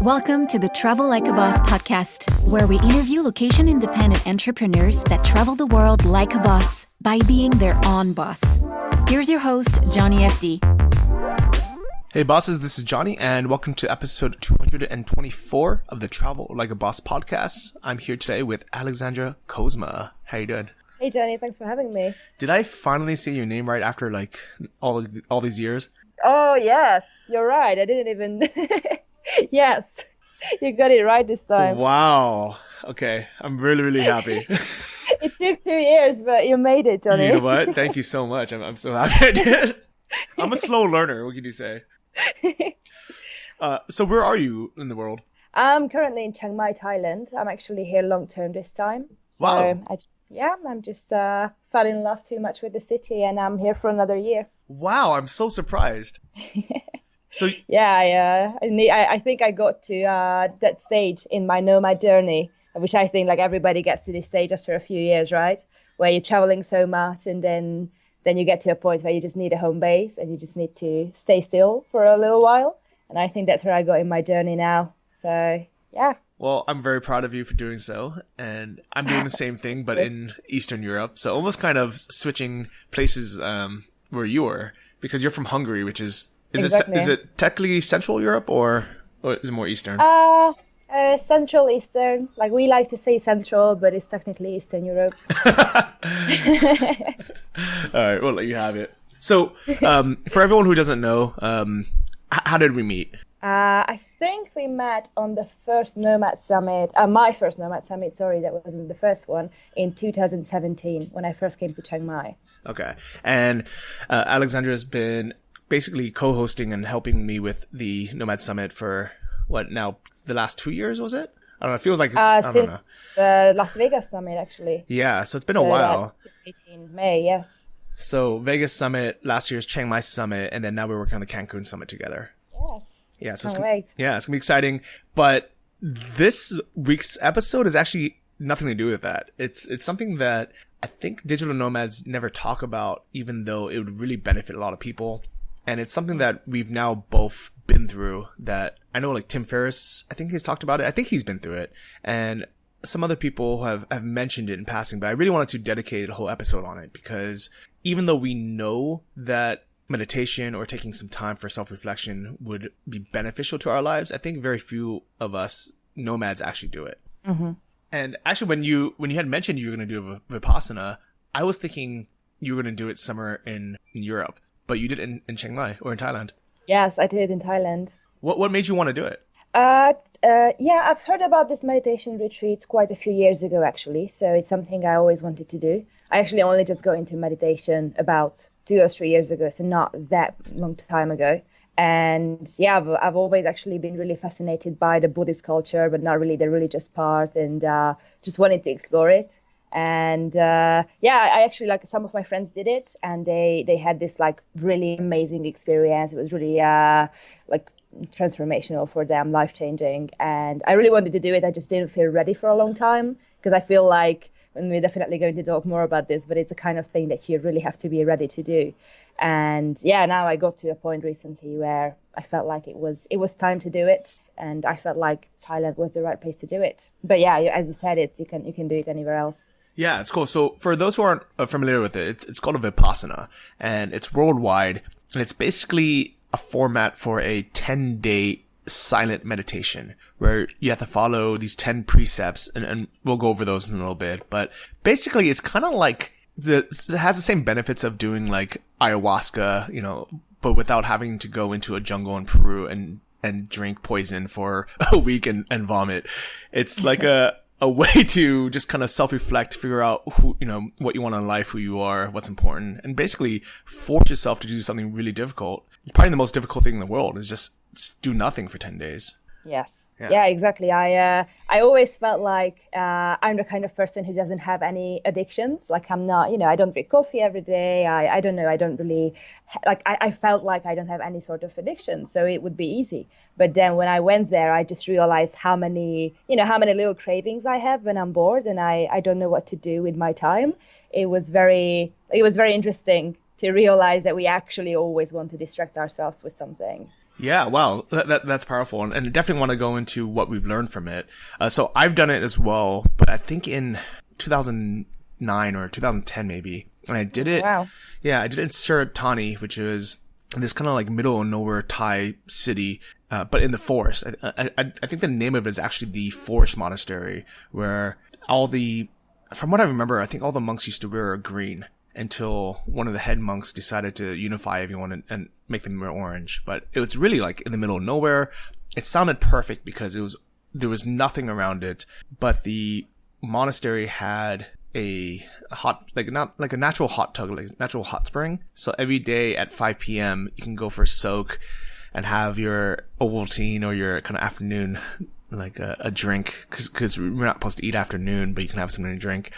Welcome to the Travel Like a Boss podcast, where we interview location-independent entrepreneurs that travel the world like a boss by being their own boss. Here's your host, Johnny FD. Hey bosses, this is Johnny and welcome to episode 224 of the Travel Like a Boss podcast. I'm here today with Alexandra Kozma. How you doing? Hey Johnny, thanks for having me. Did I finally say your name right after like all these years? Oh yes, you're right. I didn't even... Yes, you got it right this time. Wow. Okay, I'm really happy. It took 2 years, but you made it, Johnny. You know what? Thank you so much. I'm so happy I did. I'm a slow learner. What can you say? So where are you in the world? I'm currently in Chiang Mai, Thailand. I'm actually here long term this time. So Wow. I'm just fell in love too much with the city, and I'm here for another year. Wow, I'm so surprised. So Yeah, I think I got to that stage in my nomad journey, which I think like everybody gets to this stage after a few years, right? Where you're traveling so much, and then you get to a point where you just need a home base and you just need to stay still for a little while. And I think that's where I got in my journey now. So yeah. well, I'm very proud of you for doing so, and I'm doing the same thing, but in Eastern Europe. So almost kind of switching places where you are, because you're from Hungary, which is Exactly. is it technically Central Europe or is it more Eastern? Central Eastern. Like we like to say Central, but it's technically Eastern Europe. All right, we'll let you have it. So, for everyone who doesn't know, how did we meet? I think we met on the first Nomad Summit, my first Nomad Summit, sorry, that wasn't the first one, in 2017 when I first came to Chiang Mai. Okay, and Alexandra has been basically co-hosting and helping me with the Nomad Summit for what now? The last 2 years, was it? I don't know. It feels like it's, I don't Since know. the Las Vegas Summit, actually. Yeah, so it's been a while. 18 May, yes. So Vegas Summit, last year's Chiang Mai Summit, and then now we're working on the Cancun Summit together. Yes. Yeah, so Can't wait. it's gonna be exciting. But this week's episode is actually nothing to do with that. It's something that I think digital nomads never talk about, even though it would really benefit a lot of people. And it's something that we've now both been through, that I know like Tim Ferriss, I think he's talked about it. I think he's been through it. And some other people have mentioned it in passing, but I really wanted to dedicate a whole episode on it, because even though we know that meditation or taking some time for self-reflection would be beneficial to our lives, I think very few of us nomads actually do it. Mm-hmm. And actually, when you had mentioned you were going to do a Vipassana, I was thinking you were going to do it somewhere in Europe, but you did it in Chiang Mai or in Thailand. Yes, I did in Thailand. What made you want to do it? Yeah, I've heard about this meditation retreat quite a few years ago, actually. So it's something I always wanted to do. I actually only just got into meditation about 2 or 3 years ago, so not that long time ago. And yeah, I've always actually been really fascinated by the Buddhist culture, but not really the religious part, and just wanted to explore it. And I actually, like, some of my friends did it, and they had this like really amazing experience. It was really like transformational for them, life-changing, and I really wanted to do it. I just didn't feel ready for a long time, because I feel like, and we're definitely going to talk more about this, but it's a kind of thing that you really have to be ready to do. And yeah, now I got to a point recently where I felt like it was time to do it, and I felt like Thailand was the right place to do it. But yeah, as you said, you can do it anywhere else. Yeah, it's cool. So for those who aren't familiar with it, it's called a Vipassana, and it's worldwide, and it's basically a format for a 10-day silent meditation where you have to follow these 10 precepts, and we'll go over those in a little bit. But basically, it's kind of like it has the same benefits of doing like ayahuasca, but without having to go into a jungle in Peru and drink poison for a week and vomit. It's like a way to just kind of self-reflect, figure out who, what you want in life, who you are, what's important, and basically force yourself to do something really difficult. It's probably the most difficult thing in the world is just do nothing for 10 days. Yes. Yeah, exactly. I always felt like I'm the kind of person who doesn't have any addictions. Like I'm not, I don't drink coffee every day. I don't know. I don't really I felt like I don't have any sort of addiction, so it would be easy. But then when I went there, I just realized how many little cravings I have when I'm bored and I don't know what to do with my time. It was very interesting to realize that we actually always want to distract ourselves with something. Yeah, wow, that's powerful, and definitely want to go into what we've learned from it. So I've done it as well, but I think in 2009 or 2010 maybe, and I did it. Wow. Yeah, I did it in Suratani, which is this kind of like middle of nowhere Thai city, but in the forest. I think the name of it is actually the Forest Monastery, where from what I remember, I think all the monks used to wear green until one of the head monks decided to unify everyone and make them wear orange. But it was really like in the middle of nowhere. It sounded perfect because there was nothing around it, but the monastery had a natural hot tub, like natural hot spring. So every day at 5 p.m. you can go for a soak and have your Ovaltine or your kind of afternoon, like a drink, because we're not supposed to eat afternoon, but you can have something to drink.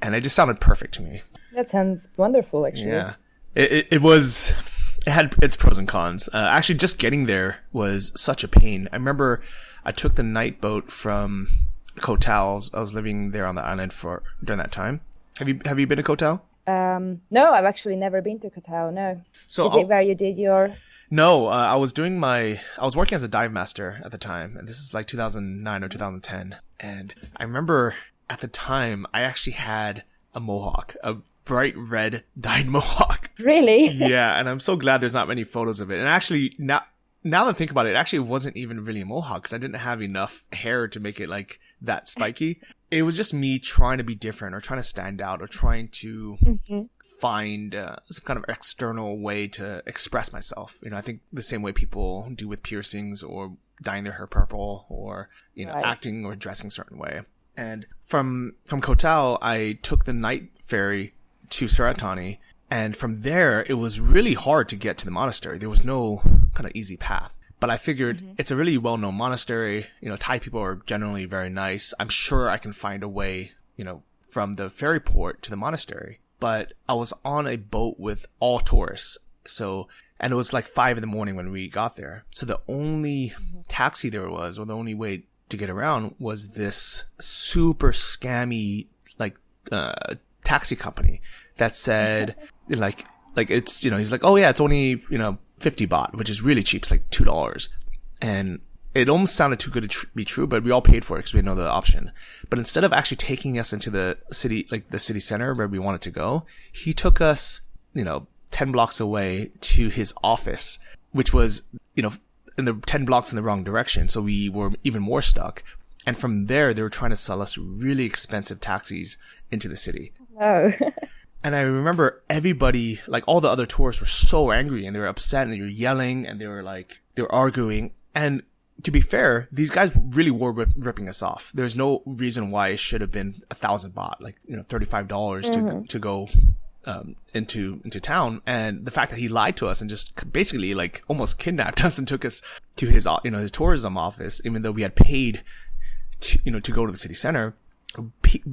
And it just sounded perfect to me. That sounds wonderful, actually. Yeah. It had its pros and cons. Actually, just getting there was such a pain. I remember I took the night boat from Koh Tao. I was living there on the island during that time. Have you been to Koh Tao? No, I've actually never been to Koh Tao, no. So Is it where you did your... No, I was working as a dive master at the time, and this is like 2009 or 2010. And I remember at the time, I actually had a mohawk, a bright red dyed mohawk. Really? Yeah, and I'm so glad there's not many photos of it. And actually, now that I think about it, it actually wasn't even really a mohawk because I didn't have enough hair to make it like that spiky. It was just me trying to be different or trying to stand out or trying to find some kind of external way to express myself. I think the same way people do with piercings or dyeing their hair purple or, Right. acting or dressing a certain way. And from Koh Tao, I took the night ferry to Suratani. And from there, it was really hard to get to the monastery. There was no kind of easy path. But I figured it's a really well-known monastery. Thai people are generally very nice. I'm sure I can find a way, from the ferry port to the monastery. But I was on a boat with all tourists. And it was like 5 a.m. when we got there. So the only taxi there was, or the only way to get around was this super scammy, taxi company that said, like it's, he's like, oh yeah, it's only, 50 baht, which is really cheap. It's like $2. And it almost sounded too good to be true, but we all paid for it because we didn't know the option. But instead of actually taking us into the city, like the city center where we wanted to go, he took us, 10 blocks away to his office, which was, in the 10 blocks in the wrong direction. So we were even more stuck. And from there, they were trying to sell us really expensive taxis into the city. Oh. And I remember everybody, like all the other tourists, were so angry and they were upset and they were yelling and they were arguing. And to be fair, these guys really were ripping us off. There's no reason why it should have been 1,000 baht, like, $35 to go into town. And the fact that he lied to us and just basically like almost kidnapped us and took us to his his tourism office, even though we had paid to go to the city center.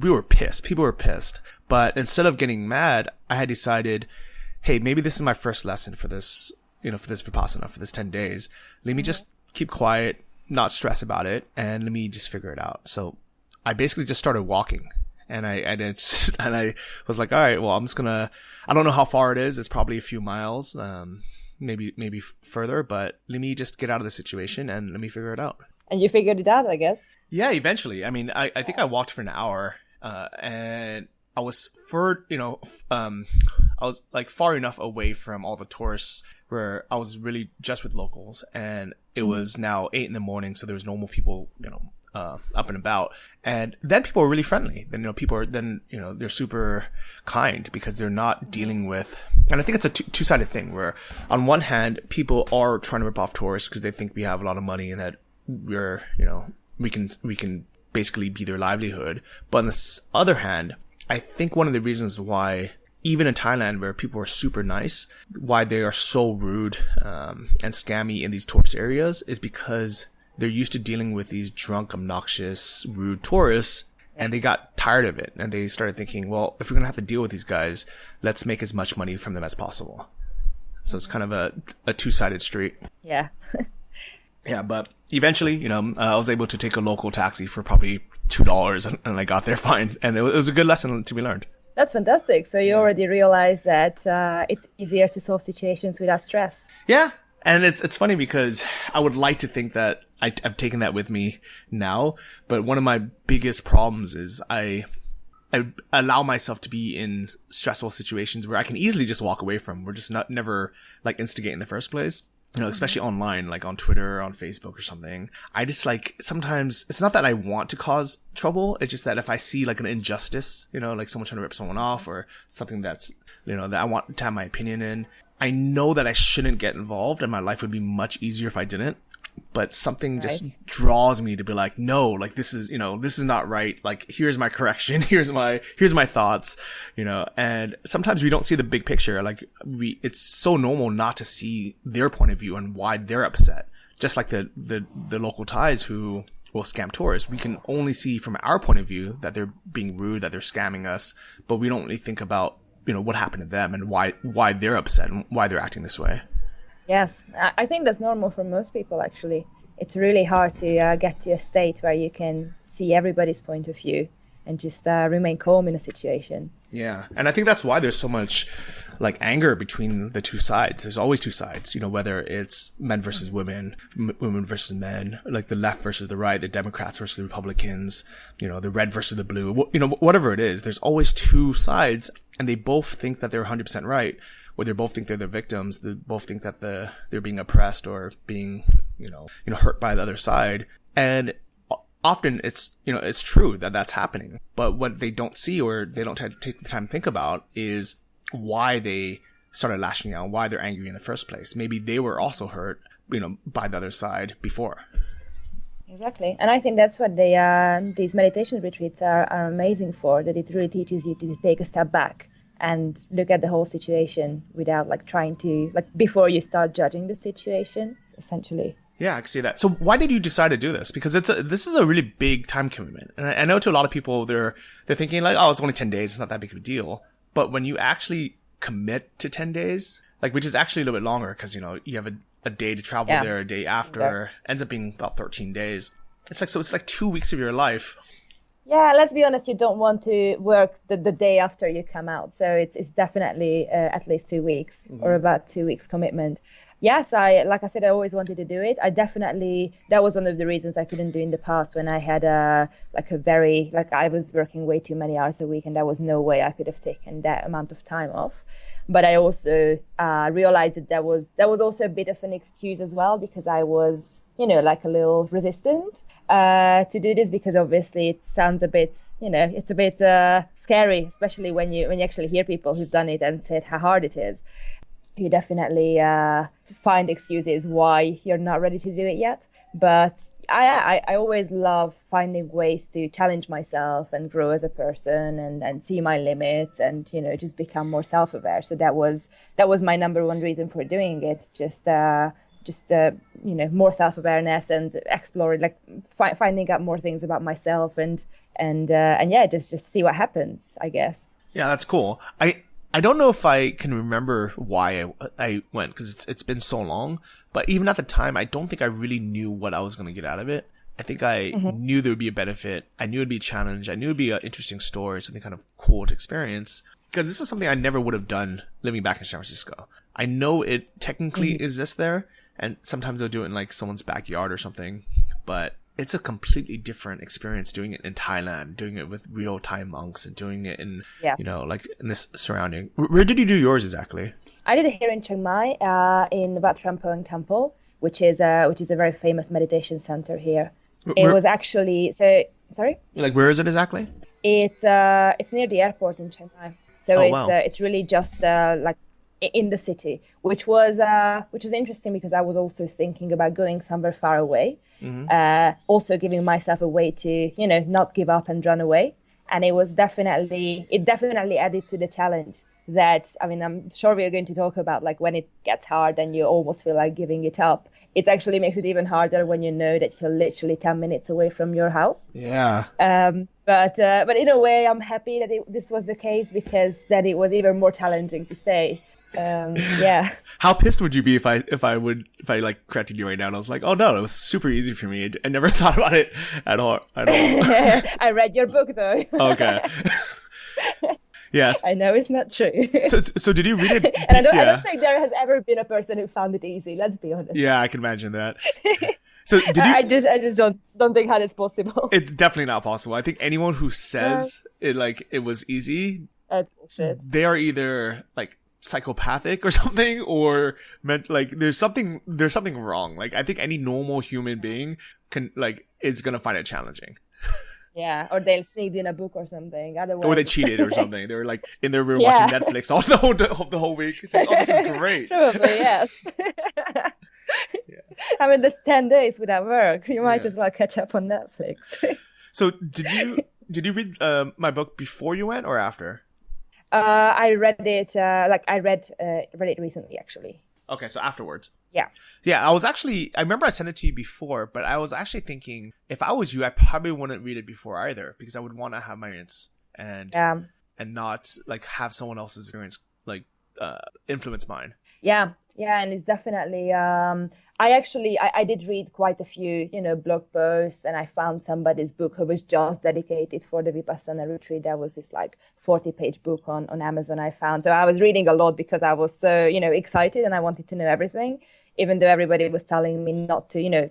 We were pissed. People were pissed. But instead of getting mad, I had decided, hey, maybe this is my first lesson for this, for this Vipassana, for this 10 days. Let me just keep quiet, not stress about it, and let me just figure it out. So I basically just started walking. And I was like, all right, well, I don't know how far it is. It's probably a few miles, maybe further, but let me just get out of the situation and let me figure it out. And you figured it out, I guess. Yeah, eventually. I mean, I think I walked for an hour, and I was I was like far enough away from all the tourists where I was really just with locals, and it was now 8 a.m, so there was normal people, up and about. And then people are really friendly. Then, they're super kind because they're not dealing with, and I think it's a two-sided thing where on one hand, people are trying to rip off tourists because they think we have a lot of money and that we're, we can basically be their livelihood. But on the other hand, I think one of the reasons why, even in Thailand where people are super nice, why they are so rude, and scammy in these tourist areas is because they're used to dealing with these drunk, obnoxious, rude tourists, and they got tired of it. And they started thinking, well, if we're going to have to deal with these guys, let's make as much money from them as possible. So it's kind of a two-sided street. Yeah. Yeah, but eventually, I was able to take a local taxi for probably $2 and I got there fine. And it was a good lesson to be learned. That's fantastic. So you already realized that it's easier to solve situations without stress. Yeah. And it's funny because I would like to think that I've taken that with me now, but one of my biggest problems is I allow myself to be in stressful situations where I can easily just walk away from. We're just never like instigate in the first place. You know, especially online, like on Twitter, on Facebook or something. I just like, sometimes it's not that I want to cause trouble. It's just that if I see like an injustice, you know, like someone trying to rip someone off or something that's, you know, that I want to have my opinion in, I know that I shouldn't get involved and my life would be much easier if I didn't. But something just draws me to be like, no, like this is, you know, this is not right. Like, here's my correction. Here's my thoughts, you know, and sometimes we don't see the big picture. Like it's so normal not to see their point of view and why they're upset. Just like the local Thais who will scam tourists. We can only see from our point of view that they're being rude, that they're scamming us, but we don't really think about, you know, what happened to them and why they're upset and why they're acting this way. Yes, I think that's normal for most people, actually. It's really hard to get to a state where you can see everybody's point of view and just remain calm in a situation. Yeah, and I think that's why there's so much like anger between the two sides. There's always two sides, you know, whether it's men versus women, women versus men, like the left versus the right, the Democrats versus the Republicans, you know, the red versus the blue, you know, whatever it is, there's always two sides and they both think that they're 100% right. Or they both think they're the victims. They both think that they're being oppressed or being, you know, hurt by the other side. And often it's true that that's happening. But what they don't see or they don't take the time to think about is why they started lashing out, why they're angry in the first place. Maybe they were also hurt, you know, by the other side before. Exactly. And I think that's what these meditation retreats are amazing for, that it really teaches you to take a step back and look at the whole situation without like trying to, like, before you start judging the situation, essentially. Yeah, I can see that. So why did you decide to do this? Because this is a really big time commitment. And I know to a lot of people, they're thinking like, oh, it's only 10 days. It's not that big of a deal. But when you actually commit to 10 days, like, which is actually a little bit longer because, you know, you have a day to travel there, a day after, ends up being about 13 days. It's like 2 weeks of your life. Yeah, let's be honest, you don't want to work the day after you come out. So it's definitely at least 2 weeks or about 2 weeks commitment. Yes, like I said, I always wanted to do it. That was one of the reasons I couldn't do in the past when I had I was working way too many hours a week and there was no way I could have taken that amount of time off. But I also realized that was also a bit of an excuse as well, because I was, you know, like a little resistant to do this, because obviously it sounds a bit, you know, it's a bit scary, especially when you actually hear people who've done it and said how hard it is. You definitely find excuses why you're not ready to do it yet. But I always love finding ways to challenge myself and grow as a person and see my limits and, you know, just become more self-aware. So that was my number one reason for doing it. Just you know, more self-awareness and exploring, like finding out more things about myself and yeah, just see what happens, I guess. Yeah, that's cool. I don't know if I can remember why I went, because it's been so long, but even at the time, I don't think I really knew what I was going to get out of it. I think I knew there would be a benefit. I knew it'd be a challenge. I knew it'd be an interesting story, something kind of cool to experience, because this is something I never would have done living back in San Francisco. I know it technically exists there, and sometimes they'll do it in like someone's backyard or something, but it's a completely different experience doing it in Thailand, doing it with real Thai monks and doing it in, you know, like in this surrounding. Where did you do yours exactly? I did it here in Chiang Mai, in the Wat Trampong Temple, which is a very famous meditation center here. It was actually, sorry? Like, where is it exactly? It's near the airport in Chiang Mai. So it's really just like in the city, which was interesting because I was also thinking about going somewhere far away. Also giving myself a way to, you know, not give up and run away. And it definitely added to the challenge that, I mean, I'm sure we are going to talk about, like, when it gets hard and you almost feel like giving it up. It actually makes it even harder when you know that you're literally 10 minutes away from your house. Yeah. But in a way, I'm happy that this was the case, because then it was even more challenging to stay. Yeah. How pissed would you be if I like corrected you right now and I was like, oh no, it was super easy for me. I never thought about it at all. I read your book though. Okay. Yes. I know it's not true. So did you read it? And I don't think there has ever been a person who found it easy. Let's be honest. Yeah, I can imagine that. So did you? I just don't think how it's possible. It's definitely not possible. I think anyone who says it was easy, that's bullshit. They are either like psychopathic or something, or meant like there's something wrong. Like I think any normal human being is gonna find it challenging. Yeah, or they'll sneak in a book or something. Otherwise, or they cheated or something. They were like in their room watching Netflix all the whole week, saying, "Oh, this is great." Probably, yes. I mean, there's 10 days without work. You might as well catch up on Netflix. So, did you read my book before you went or after? I read it. I read it recently, actually. Okay, so afterwards. Yeah. Yeah, I remember I sent it to you before, but I was actually thinking if I was you, I probably wouldn't read it before either, because I would want to have my experience and not like have someone else's experience influence mine. Yeah, and it's definitely. I did read quite a few, blog posts, and I found somebody's book who was just dedicated for the Vipassana retreat. There was this 40-page book on Amazon I found. So I was reading a lot because I was so, excited and I wanted to know everything, even though everybody was telling me not to,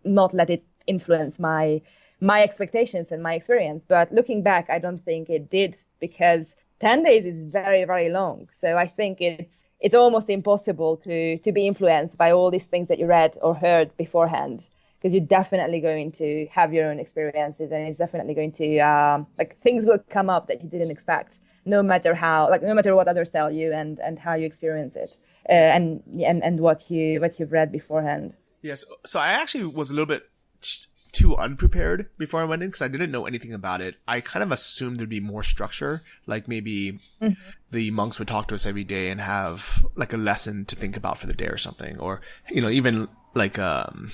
not let it influence my expectations and my experience. But looking back, I don't think it did, because 10 days is very, very long. So I think it's almost impossible to be influenced by all these things that you read or heard beforehand, because you're definitely going to have your own experiences, and it's definitely going to things will come up that you didn't expect, no matter what others tell you and how you experience it, and what you've read beforehand. Yes. So I actually was a little bit too unprepared before I went in, because I didn't know anything about it. I kind of assumed there'd be more structure, like maybe the monks would talk to us every day and have like a lesson to think about for the day or something, or even like an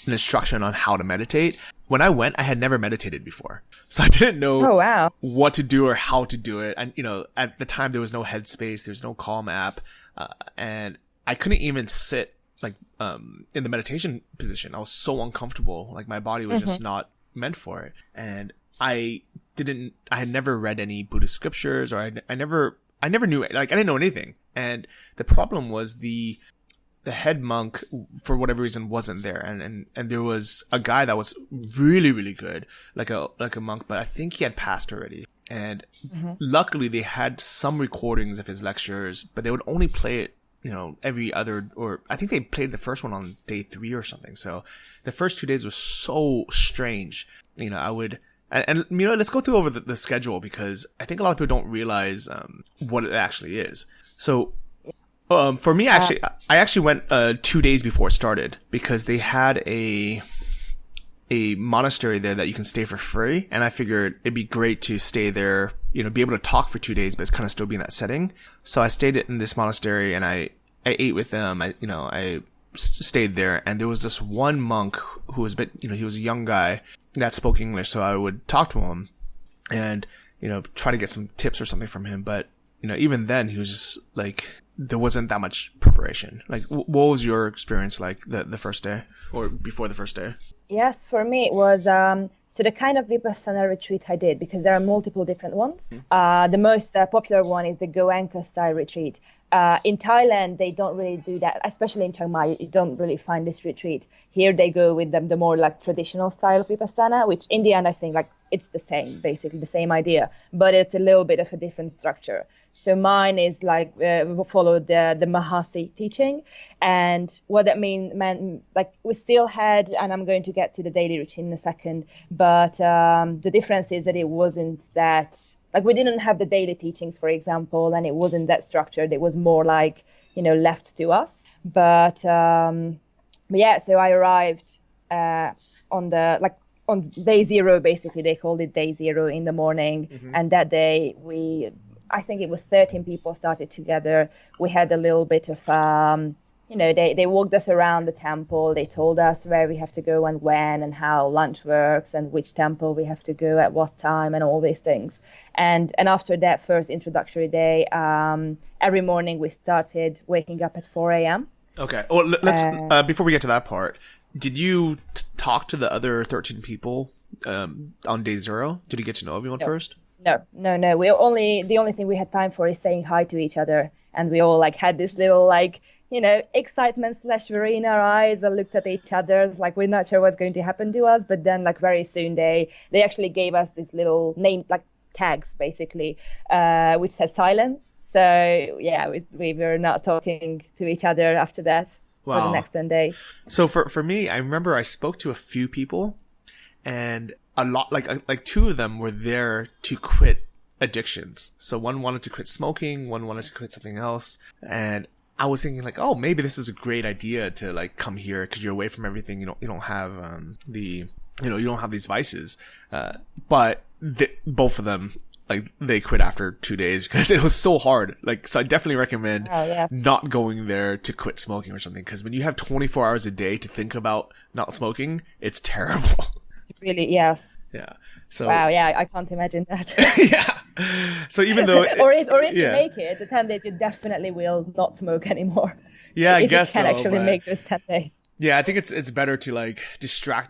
instruction on how to meditate. When I went, I had never meditated before, so I didn't know what to do or how to do it. And at the time there was no Headspace, there's no Calm app, and I couldn't even sit in the meditation position. I was so uncomfortable. Like my body was just not meant for it. And I had never read any Buddhist scriptures, or I never knew, I didn't know anything. And the problem was the head monk, for whatever reason, wasn't there. And there was a guy that was really, really good, like a monk, but I think he had passed already. And luckily they had some recordings of his lectures, but they would only play it every other, or I think they played the first one on day 3 or something. So the first 2 days was so strange. I would, and let's go through over the schedule, because I think a lot of people don't realize what it actually is. So for me, I actually went 2 days before it started, because they had a monastery there that you can stay for free, and I figured it'd be great to stay there, be able to talk for 2 days, but kind of still be in that setting. So I stayed in this monastery, and I ate with them. I stayed there, and there was this one monk who was he was a young guy that spoke English, so I would talk to him and try to get some tips or something from him. But even then, he was just there wasn't that much preparation. What was your experience like the first day, or before the first day? Yes, for me it was so the kind of Vipassana retreat I did, because there are multiple different ones. The most popular one is the Goenka style retreat. In Thailand, they don't really do that, especially in Chiang Mai. You don't really find this retreat. Here they go with the more traditional style of Vipassana, which in the end I think it's the same, basically the same idea, but it's a little bit of a different structure. So mine is we follow the Mahasi teaching, and what that meant we still had, and I'm going to get to the daily routine in a second, but the difference is that it wasn't that, we didn't have the daily teachings, for example, and it wasn't that structured. It was more left to us. But yeah, so I arrived on day 0, basically. They called it day 0 in the morning, and that day I think it was 13 people started together. We had a little bit of, they walked us around the temple. They told us where we have to go and when, and how lunch works, and which temple we have to go at what time, and all these things. And after that first introductory day, every morning we started waking up at 4 a.m. Okay. Well, let's before we get to that part, did you talk to the other 13 people on day 0? Did you get to know everyone first? No. The only thing we had time for is saying hi to each other. And we all like had this little like, excitement / worry in our eyes and looked at each other. Like we're not sure what's going to happen to us. But then like very soon they actually gave us this little name, like tags basically, which said silence. So yeah, we were not talking to each other after that. Wow. For the next 10 days. So for me, I remember I spoke to a few people, and a lot, like two of them were there to quit addictions. So one wanted to quit smoking, one wanted to quit something else, and I was thinking like, oh, maybe this is a great idea to like come here because you're away from everything. You don't have you don't have these vices. But both of them, like, they quit after 2 days because it was so hard. Like, so I definitely recommend not going there to quit smoking or something. Because when you have 24 hours a day to think about not smoking, it's terrible. Really, yes. Yeah. So. Wow. Yeah, I can't imagine that. Yeah. So even though, or if you make it, the 10 days, you definitely will not smoke anymore. Yeah, I guess you can so, actually make those 10 days. Yeah, I think it's better to like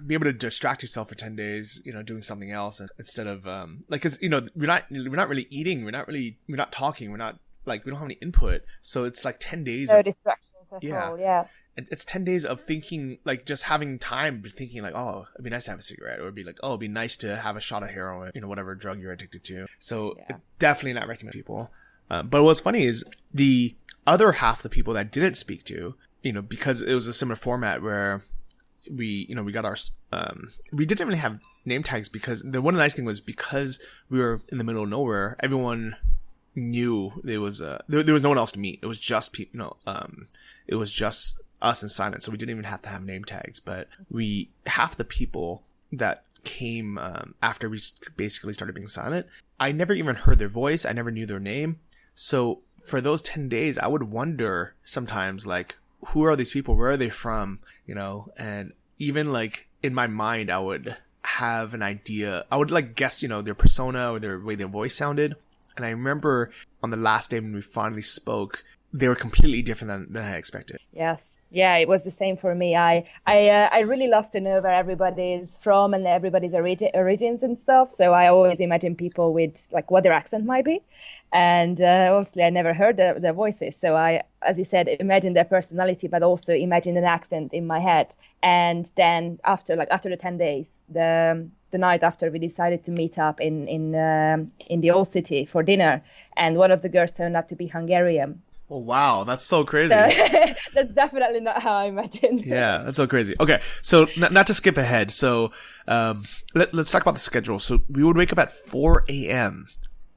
be able to distract yourself for 10 days, doing something else instead of, cause, we're not really eating. We're not talking. We don't have any input. So it's like 10 days. No distractions at all. Yes. It's 10 days of thinking, like just having time thinking like, oh, it'd be nice to have a cigarette, or it'd be like, oh, it'd be nice to have a shot of heroin, whatever drug you're addicted to. So definitely not recommend people. But what's funny is the other half of the people that I didn't speak to, because it was a similar format where we got our, we didn't really have name tags because one of the nice thing was because we were in the middle of nowhere, everyone knew there was no one else to meet. It was just people, it was just us in silence. So we didn't even have to have name tags, but half the people that came, after we basically started being silent, I never even heard their voice. I never knew their name. So for those 10 days, I would wonder sometimes like, who are these people? Where are they from? And even like in my mind, I would have an idea. I would like guess, their persona or their way their voice sounded. And I remember on the last day when we finally spoke, they were completely different than I expected. Yes. Yeah, it was the same for me. I really love to know where everybody's from and everybody's origins and stuff. So I always imagine people with like what their accent might be. And obviously I never heard their voices. So I, as you said, imagine their personality, but also imagine an accent in my head. And then after the 10 days, the night after, we decided to meet up in the old city for dinner. And one of the girls turned out to be Hungarian. Oh, wow. That's so crazy. So, that's definitely not how I imagined. Yeah, that's so crazy. Okay, so not to skip ahead. So let's talk about the schedule. So we would wake up at 4 a.m.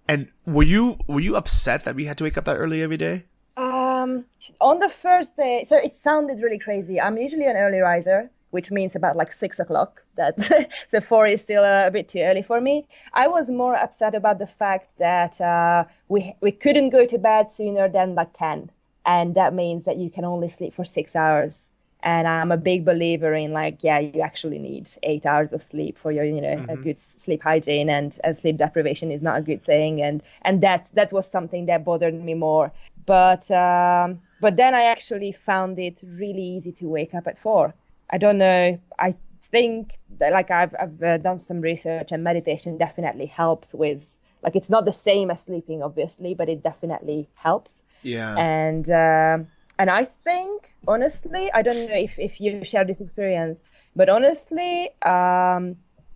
And were you upset that we had to wake up that early every day? On the first day, so it sounded really crazy. I'm usually an early riser, which means about like 6 o'clock. So 4 is still a bit too early for me. I was more upset about the fact that we couldn't go to bed sooner than like 10. And that means that you can only sleep for 6 hours. And I'm a big believer in like, you actually need 8 hours of sleep for your, a good sleep hygiene, and sleep deprivation is not a good thing. And that was something that bothered me more. But then I actually found it really easy to wake up at 4. I don't know. I think that like I've done some research, and meditation definitely helps with, like, it's not the same as sleeping, obviously, but it definitely helps. Yeah. And I think, honestly, I don't know if you share this experience, but honestly,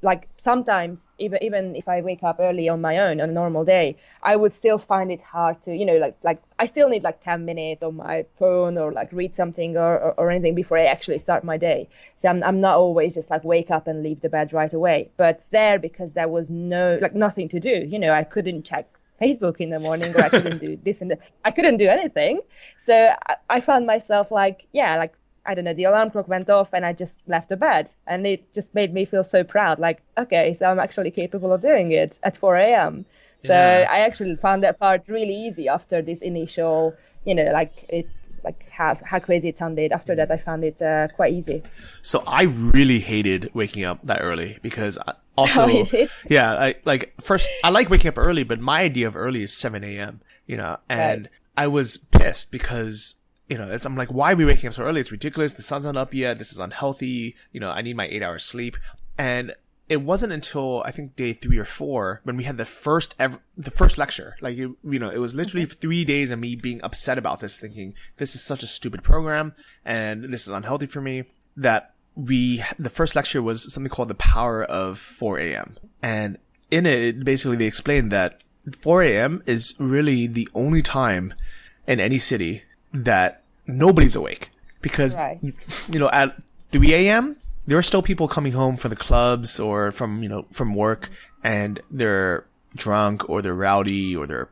like sometimes even if I wake up early on my own on a normal day, I would still find it hard to, like I still need like 10 minutes on my phone or like read something or anything before I actually start my day. So I'm not always just like wake up and leave the bed right away. But there, because there was nothing to do, I couldn't check Facebook in the morning, or I couldn't do this and that. I couldn't do anything. So I found myself like, I don't know, the alarm clock went off and I just left the bed, and it just made me feel so proud. Like, okay, so I'm actually capable of doing it at 4 a.m. So I actually found that part really easy after this initial, how crazy it sounded. After that, I found it quite easy. So I really hated waking up that early because first I like waking up early, but my idea of early is 7 a.m., and right. I was pissed because, I'm like, why are we waking up so early? It's ridiculous. The sun's not up yet. This is unhealthy. I need my 8 hours sleep. And it wasn't until I think day 3 or 4 when we had the first lecture. Like, it was literally 3 days of me being upset about this, thinking this is such a stupid program and this is unhealthy for me, that the first lecture was something called the power of 4 a.m. And in it, basically they explained that 4 a.m. is really the only time in any city that nobody's awake, because, right. At 3 a.m., there are still people coming home from the clubs or from work, and they're drunk or they're rowdy or they're,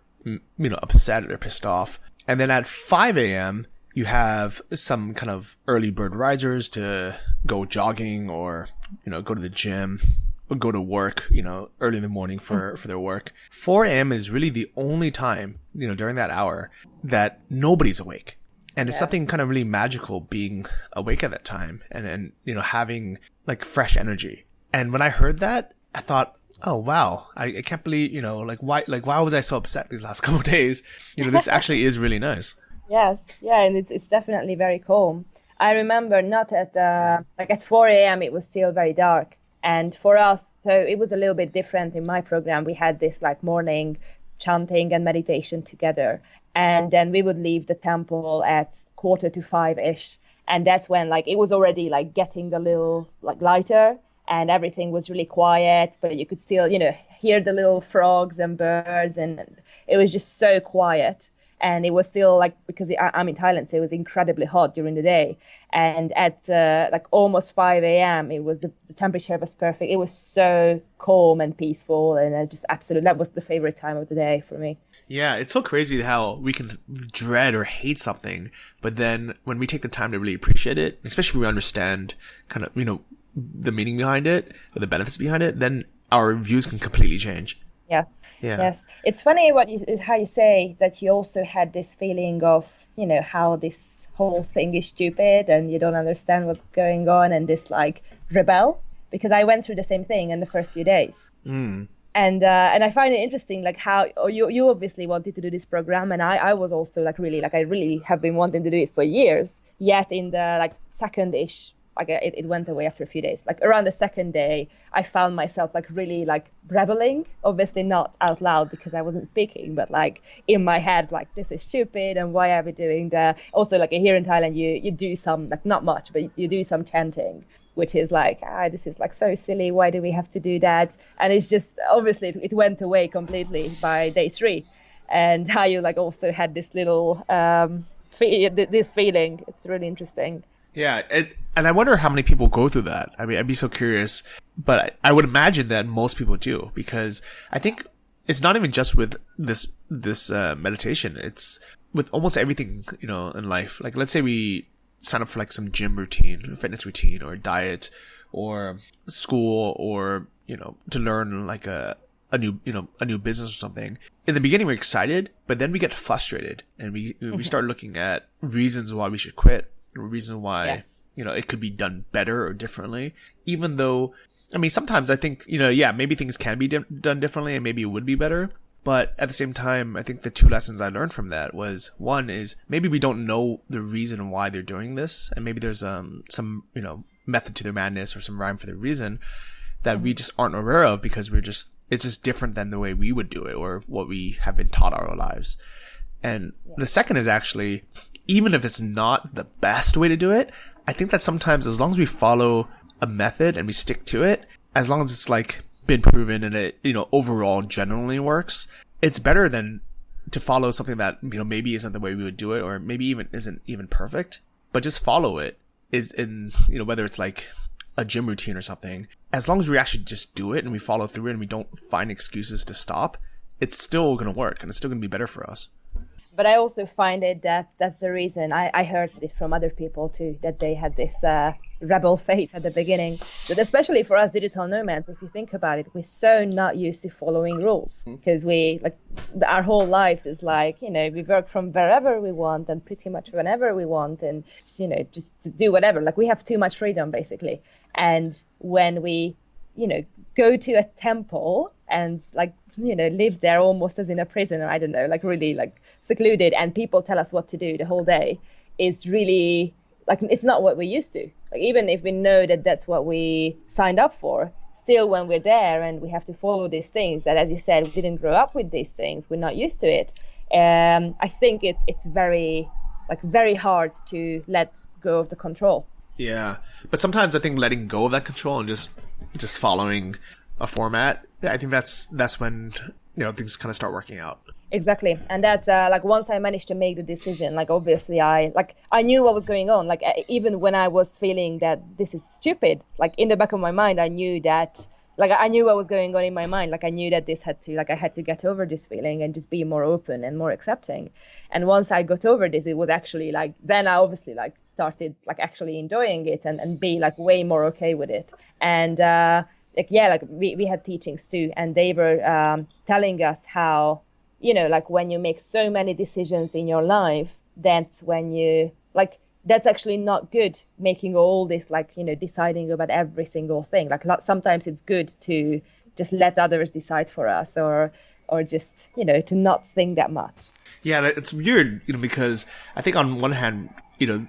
upset or they're pissed off. And then at 5 a.m., you have some kind of early bird risers to go jogging or, go to the gym or go to work, early in the morning for their work. 4 a.m. is really the only time, during that hour that nobody's awake. And it's something kind of really magical being awake at that time and having like fresh energy. And when I heard that, I thought, oh, wow, I can't believe, why was I so upset these last couple of days? This actually is really nice. Yes, yeah, and it's definitely very calm. I remember not at 4 a.m. it was still very dark, and for us, so it was a little bit different in my program. We had this like morning chanting and meditation together, and then we would leave the temple at 4:45-ish, and that's when like it was already like getting a little like lighter, and everything was really quiet, but you could still hear the little frogs and birds, and it was just so quiet. And it was still like, because I'm in Thailand, so it was incredibly hot during the day. And at like almost 5 a.m., it was the temperature was perfect. It was so calm and peaceful, and that was the favorite time of the day for me. Yeah, it's so crazy how we can dread or hate something, but then when we take the time to really appreciate it, especially if we understand kind of, the meaning behind it or the benefits behind it, then our views can completely change. Yes. Yeah. Yes. It's funny how you say that you also had this feeling of, how this whole thing is stupid and you don't understand what's going on, and this like rebel, because I went through the same thing in the first few days. Mm. And I find it interesting, like how you obviously wanted to do this program, and I was also like I really have been wanting to do it for years. Yet in the like second-ish, like it went away after a few days. Like around the second day, I found myself like really like rebelling, obviously not out loud because I wasn't speaking, but like in my head, like this is stupid and why are we doing that? Also like here in Thailand, you do some, like not much, but you do some chanting, which is like, this is like so silly. Why do we have to do that? And it's just, obviously it went away completely by day 3. And how you like also had this little, this feeling, it's really interesting. Yeah, and I wonder how many people go through that. I mean, I'd be so curious, but I would imagine that most people do, because I think it's not even just with this meditation. It's with almost everything, in life. Like, let's say we sign up for like some gym routine, fitness routine, or diet, or school, or to learn like a new business or something. In the beginning, we're excited, but then we get frustrated, and we start looking at reasons why we should quit. A reason why, it could be done better or differently, even though, I mean, sometimes I think, maybe things can be done differently and maybe it would be better. But at the same time, I think the 2 lessons I learned from that was, one is maybe we don't know the reason why they're doing this. And maybe there's some, method to their madness or some rhyme for their reason that we just aren't aware of, because it's just different than the way we would do it or what we have been taught our lives. And the second is actually, even if it's not the best way to do it, I think that sometimes as long as we follow a method and we stick to it, as long as it's like been proven and it, overall generally works, it's better than to follow something that, maybe isn't the way we would do it, or maybe even isn't even perfect, but just follow it is in, whether it's like a gym routine or something, as long as we actually just do it and we follow through it and we don't find excuses to stop, it's still going to work and it's still going to be better for us. But I also find it that's the reason I heard it from other people too, that they had this rebel phase at the beginning. But especially for us digital nomads, if you think about it, we're so not used to following rules, because we like our whole lives is like, we work from wherever we want and pretty much whenever we want, and just to do whatever. Like we have too much freedom basically. And when we go to a temple and like live there almost as in a prison, or I don't know, like really like secluded, and people tell us what to do the whole day, is really like, it's not what we're used to. Like even if we know that that's what we signed up for, still when we're there and we have to follow these things that, as you said, we didn't grow up with these things, we're not used to it. I think it's very hard to let go of the control. Yeah, but sometimes I think letting go of that control and just following a format, I think that's when things kind of start working out. Exactly. And that's once I managed to make the decision, obviously I knew what was going on. Even when I was feeling that this is stupid, in the back of my mind, I knew that, I knew what was going on in my mind. I knew that I had to get over this feeling and just be more open and more accepting. And once I got over this, it was actually then I obviously started actually enjoying it and be way more okay with it. And we had teachings too, and they were telling us how, when you make so many decisions in your life, that's when you that's actually not good, making all this deciding about every single thing. Sometimes it's good to just let others decide for us, or just to not think that much. Yeah, it's weird, because I think on one hand,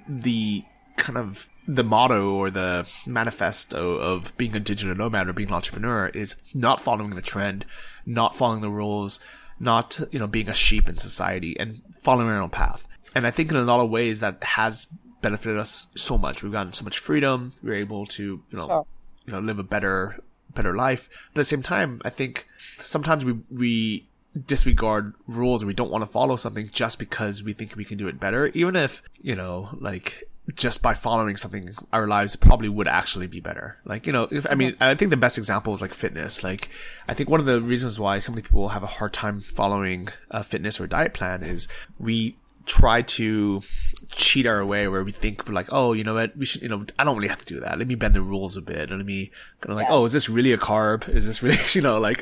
the kind of the motto or the manifesto of being a digital nomad or being an entrepreneur is not following the trend, not following the rules, not being a sheep in society, and following our own path. And I think in a lot of ways that has benefited us so much. We've gotten so much freedom. We're able to live a better life. But at the same time, I think sometimes we disregard rules, and we don't want to follow something just because we think we can do it better, even if just by following something, our lives probably would actually be better. I think the best example is fitness. I think one of the reasons why so many people have a hard time following a fitness or diet plan is we try to cheat our way, where we think we're oh, you know what, we should, I don't really have to do that. Let me bend the rules a bit. And let me kind of oh, is this really a carb? Is this really,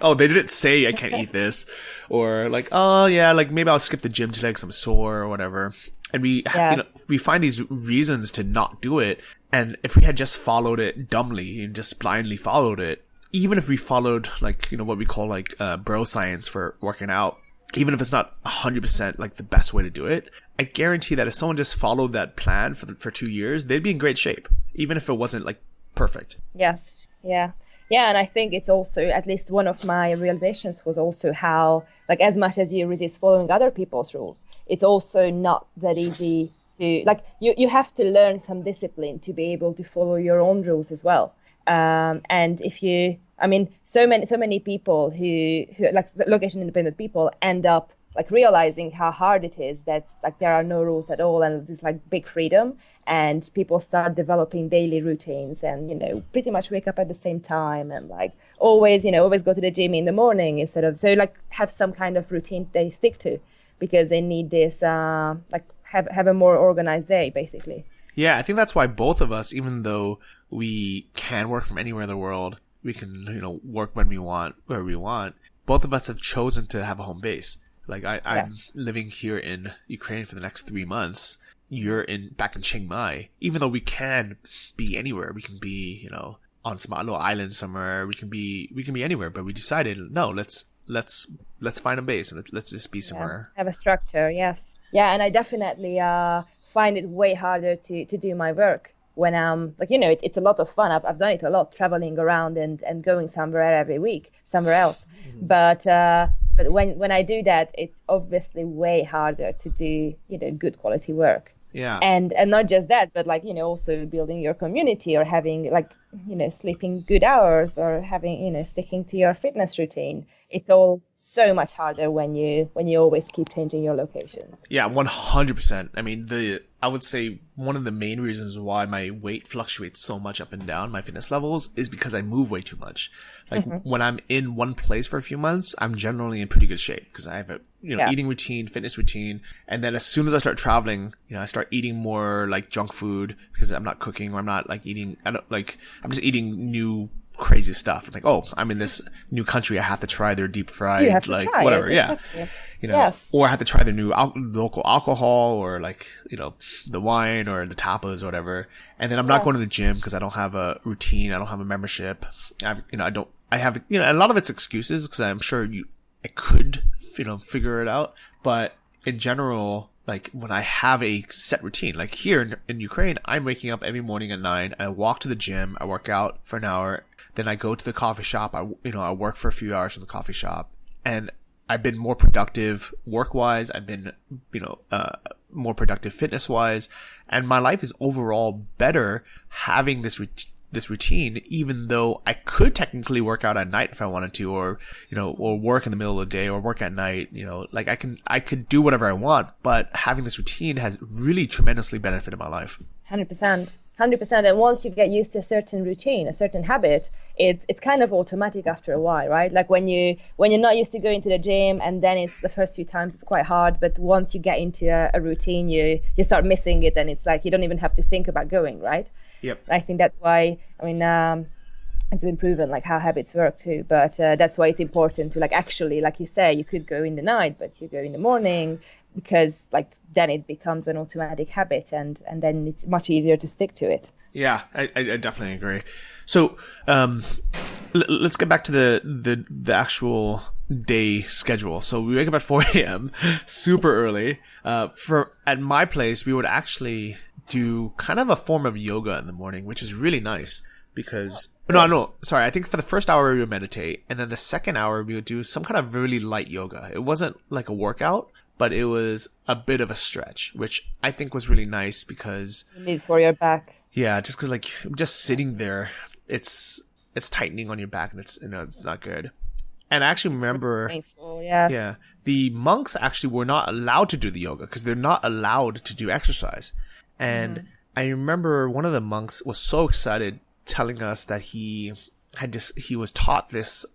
oh, they didn't say I can't eat this. Or oh yeah, maybe I'll skip the gym today because I'm sore or whatever. And we, we find these reasons to not do it. And if we had just followed it dumbly and just blindly followed it, even if we followed what we call bro science for working out, even if it's not 100% the best way to do it, I guarantee that if someone just followed that plan for 2 years, they'd be in great shape, even if it wasn't perfect. Yes. Yeah. Yeah. And I think it's also, at least one of my realizations was also how, as much as you resist following other people's rules, it's also not that easy to, you have to learn some discipline to be able to follow your own rules as well. And if you, so many people who location independent people end up realizing how hard it is that there are no rules at all, and there's big freedom, and people start developing daily routines and pretty much wake up at the same time and always go to the gym in the morning instead of have some kind of routine they stick to, because they need this have a more organized day basically. Yeah, I think that's why both of us, even though we can work from anywhere in the world, we can, work when we want, where we want, both of us have chosen to have a home base. I'm living here in Ukraine for the next 3 months. You're back in Chiang Mai. Even though we can be anywhere, we can be, on some little island somewhere. We can be anywhere. But we decided, no, let's find a base and let's just be somewhere. Have a structure. Yes. Yeah, and I definitely find it way harder to do my work when I'm it's a lot of fun. I've done it a lot, traveling around and going somewhere every week, somewhere else. Mm-hmm. But when I do that, it's obviously way harder to do good quality work. Yeah. And not just that, but also building your community, or having sleeping good hours, or having sticking to your fitness routine. It's all so much harder when you always keep changing your locations. Yeah, 100%. I would say one of the main reasons why my weight fluctuates so much up and down, my fitness levels, is because I move way too much. When I'm in one place for a few months, I'm generally in pretty good shape because I have a eating routine, fitness routine, and then as soon as I start traveling, I start eating more junk food because I'm not cooking, or I'm not eating. I'm just eating new crazy stuff. I'm in this new country, I have to try their deep fried whatever. Yeah. Yes. Or I have to try their new local alcohol, or the wine or the tapas or whatever. And then I'm not going to the gym because I don't have a routine. I don't have a membership. I have a lot of it's excuses because I'm sure I could, figure it out. But in general, when I have a set routine, here in Ukraine, I'm waking up every morning at 9. I walk to the gym. I work out for an hour. Then I go to the coffee shop. I work for a few hours from the coffee shop, and I've been more productive work-wise. I've been, more productive fitness-wise, and my life is overall better having this routine, even though I could technically work out at night if I wanted to, or work in the middle of the day, or work at night. Like I could do whatever I want, but having this routine has really tremendously benefited my life. 100%. And once you get used to a certain routine, a certain habit, it's kind of automatic after a while, right? Like when you're not used to going to the gym, and then it's the first few times it's quite hard, but once you get into a routine, you start missing it, and it's like you don't even have to think about going, right? Yep. I think that's why, it's been proven like how habits work too, but that's why it's important to like actually, like you say, you could go in the night, but you go in the morning, because like then it becomes an automatic habit, and then it's much easier to stick to it. Yeah, I definitely agree. So let's get back to the actual day schedule. So we wake up at 4 a.m. super early. At my place, we would actually do kind of a form of yoga in the morning, which is really nice because sorry, I think for the first hour we would meditate, and then the second hour we would do some kind of really light yoga. It wasn't like a workout, but it was a bit of a stretch, which I think was really nice because you need for your back. Yeah, just because like just sitting there, it's tightening on your back, and it's not good. And I actually remember, painful, yes. Yeah, the monks actually were not allowed to do the yoga because they're not allowed to do exercise. And I remember one of the monks was so excited, telling us that he was taught this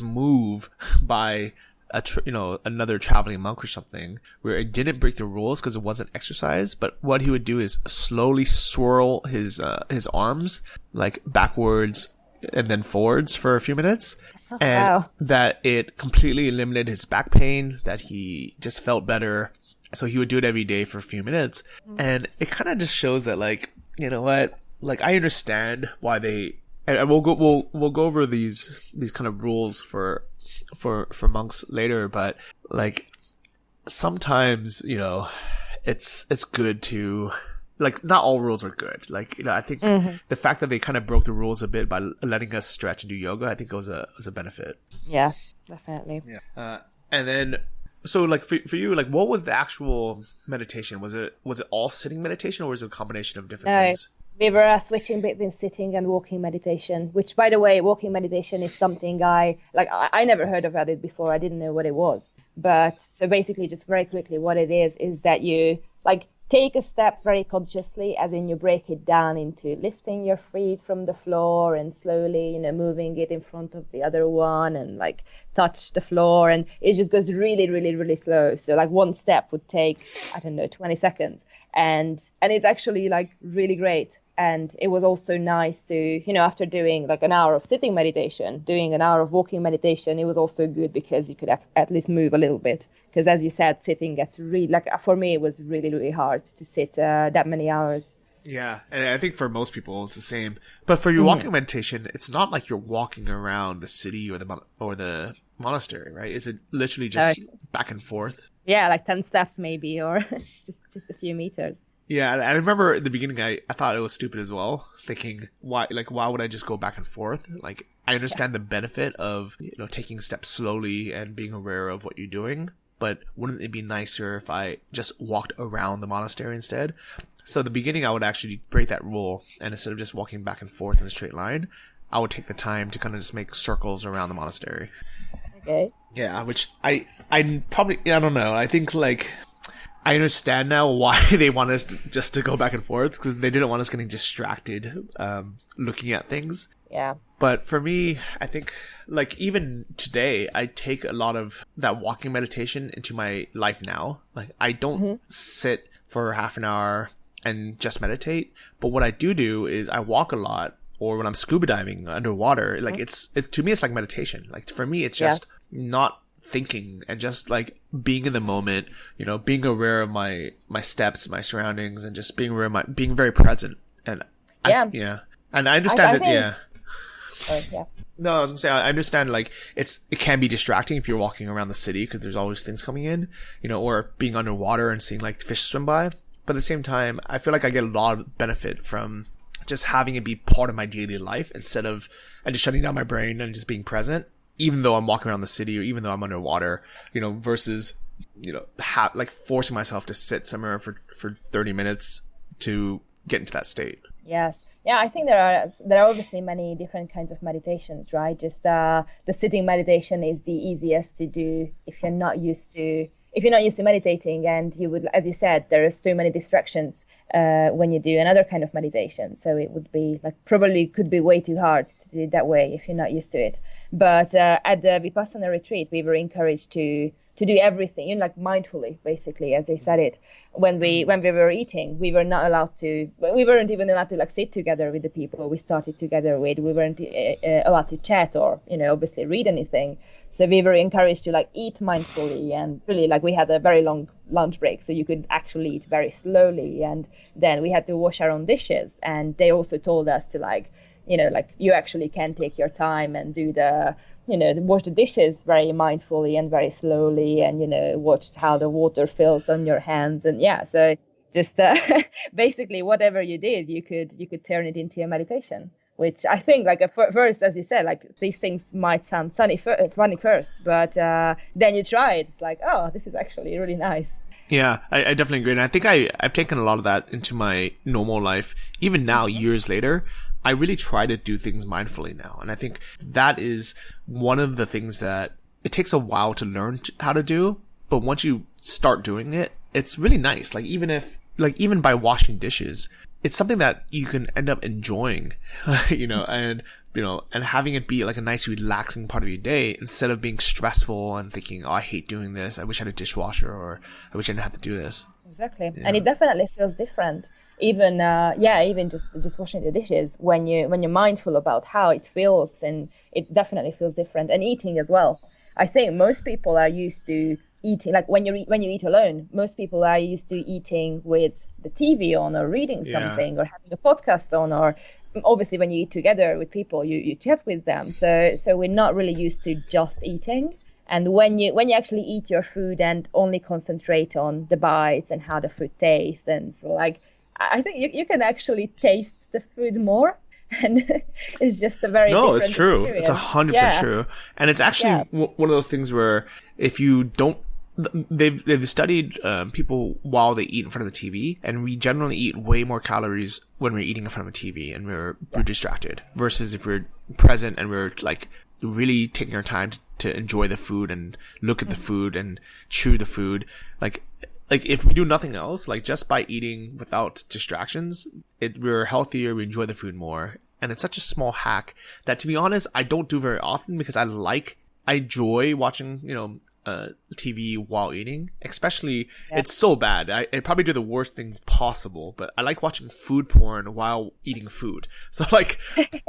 move by another traveling monk or something, where it didn't break the rules because it wasn't exercise. But what he would do is slowly swirl his arms like backwards and then forwards for a few minutes. And wow. That it completely eliminated his back pain, that he just felt better. So he would do it every day for a few minutes. And it kind of just shows that, like, you know what, like I understand why they, and we'll go over these kind of rules for monks later, but like sometimes, it's good to, like, not all rules are good. Like, I think the fact that they kind of broke the rules a bit by letting us stretch and do yoga, I think it was a benefit. Yes, definitely. Yeah. And then, so like for you, like what was the actual meditation? Was it all sitting meditation, or was it a combination of different things? We were switching between sitting and walking meditation, which, by the way, walking meditation is something I never heard about it before. I didn't know what it was. But so basically, just very quickly, what it is that you like take a step very consciously, as in you break it down into lifting your feet from the floor and slowly, moving it in front of the other one, and like touch the floor, and it just goes really, really, really slow. So like one step would take, 20 seconds, and it's actually like really great. And it was also nice to, after doing like an hour of sitting meditation, doing an hour of walking meditation, it was also good because you could at least move a little bit. Because as you said, sitting gets really, like for me, it was really, really hard to sit that many hours. Yeah, and I think for most people it's the same. But for your walking meditation, it's not like you're walking around the city or the monastery, right? Is it literally just back and forth? Yeah, like 10 steps maybe, or just a few meters. Yeah, I remember at the beginning I thought it was stupid as well, thinking why would I just go back and forth? Like, I understand the benefit of, taking steps slowly and being aware of what you're doing, but wouldn't it be nicer if I just walked around the monastery instead? So at the beginning I would actually break that rule, and instead of just walking back and forth in a straight line, I would take the time to kind of just make circles around the monastery. Okay. Yeah, which I probably, I don't know, I think like, I understand now why they want us just to go back and forth, because they didn't want us getting distracted looking at things. Yeah. But for me, I think, like, even today, I take a lot of that walking meditation into my life now. Like, I don't sit for half an hour and just meditate. But what I do is I walk a lot, or when I'm scuba diving underwater, like, it's to me, it's like meditation. Like, for me, it's just not thinking and just like being in the moment, being aware of my being my surroundings, and just being aware of being very present. And and I understand No, I was gonna say, I understand like it can be distracting if you're walking around the city because there's always things coming in, or being underwater and seeing like fish swim by. But at the same time, I feel like I get a lot of benefit from just having it be part of my daily life instead of and just shutting down my brain and just being present, even though I'm walking around the city or even though I'm underwater, versus, like forcing myself to sit somewhere for 30 minutes to get into that state. Yes. Yeah, I think there are obviously many different kinds of meditations, right? Just the sitting meditation is the easiest to do if you're not used to meditating, and you would, as you said, there are so many distractions when you do another kind of meditation. So it would be probably could be way too hard to do it that way if you're not used to it. But at the Vipassana retreat, we were encouraged to do everything, mindfully, basically, as they said it. When we were eating, we weren't even allowed to sit together with the people we started together with. We weren't allowed to chat or, obviously read anything. So we were encouraged to eat mindfully, and really we had a very long lunch break, so you could actually eat very slowly. And then we had to wash our own dishes, and they also told us to you actually can take your time and do wash the dishes very mindfully and very slowly, and watch how the water fills on your hands. And so just basically whatever you did, you could turn it into a meditation, which I think at first, as you said, these things might sound funny first, but then you try it, it's oh, this is actually really nice. Yeah, I definitely agree. And I think I've taken a lot of that into my normal life. Even now, years later, I really try to do things mindfully now. And I think that is one of the things that it takes a while to learn how to do. But once you start doing it, it's really nice. Even by washing dishes, it's something that you can end up enjoying, and having it be a nice relaxing part of your day instead of being stressful and thinking, oh, I hate doing this. I wish I had a dishwasher, or I wish I didn't have to do this. Exactly. Yeah. And it definitely feels different. Even just washing the dishes, when you're mindful about how it feels, and it definitely feels different. And eating as well. I think most people are used to eating, when you eat alone, most people are used to eating with the TV on, or reading something, or having a podcast on, or obviously when you eat together with people, you chat with them. So we're not really used to just eating. And when you actually eat your food and only concentrate on the bites and how the food tastes, and so I think you can actually taste the food more. And it's just a very it's true. Experience. It's 100% true. And it's actually one of those things where if you don't, they've studied people while they eat in front of the TV, and we generally eat way more calories when we're eating in front of a TV and we're distracted, versus if we're present and we're really taking our time to enjoy the food and look at the food and chew the food. If we do nothing else, just by eating without distractions, we're healthier, we enjoy the food more. And it's such a small hack that, to be honest, I don't do very often, because I enjoy watching, TV while eating. Especially, it's so bad. I probably do the worst thing possible, but I like watching food porn while eating food. So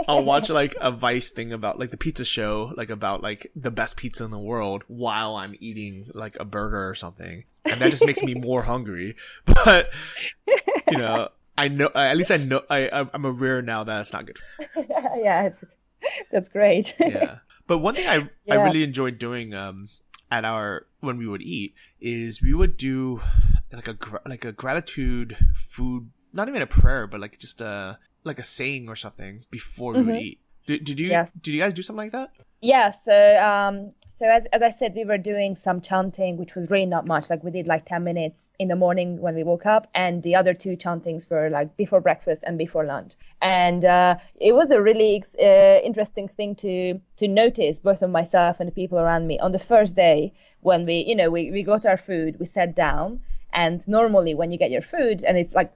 I'll watch a Vice thing about the pizza show, about the best pizza in the world while I'm eating a burger or something. And that just makes me more hungry. But, I know, at least I know, I'm aware now that it's not good. Yeah, that's great. Yeah. But one thing I really enjoyed doing, when we would eat, is we would do a gratitude food, not even a prayer, but just a saying or something before we would eat. Did you guys do something like that? Yeah. So as I said, we were doing some chanting, which was really not much. We did 10 minutes in the morning when we woke up, and the other two chantings were before breakfast and before lunch. And it was a really interesting thing to notice, both of myself and the people around me. On the first day, when we got our food, we sat down. And normally when you get your food, and it's I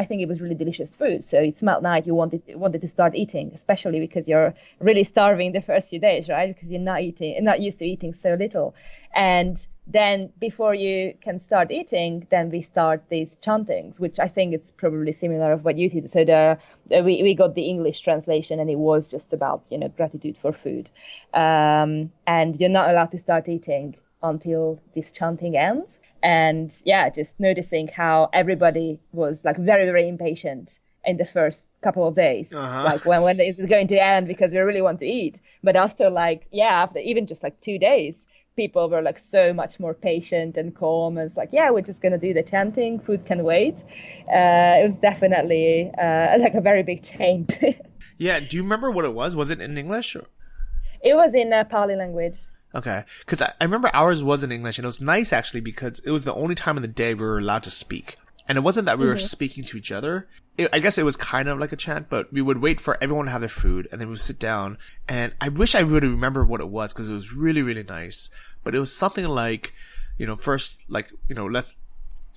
think it was really delicious food. So it smelled nice. You wanted to start eating, especially because you're really starving the first few days, right? Because you're not used to eating so little. And then before you can start eating, then we start these chantings, which I think it's probably similar of what you did. So we got the English translation, and it was just about, gratitude for food. And you're not allowed to start eating until this chanting ends. And just noticing how everybody was very, very impatient in the first couple of days, when is it going to end, because we really want to eat. But after after even just 2 days, people were so much more patient and calm, and it's we're just gonna do the chanting, food can wait. It was definitely a very big change. Yeah. Do you remember what it was? Was it in English? Or? It was in Pali language. Okay. Because I remember ours was in English, and it was nice actually because it was the only time in the day we were allowed to speak. And it wasn't that we were speaking to each other. I guess it was kind of like a chant, but we would wait for everyone to have their food, and then we would sit down. And I wish I would remember what it was because it was really, really nice. But it was something like, first, like, let's...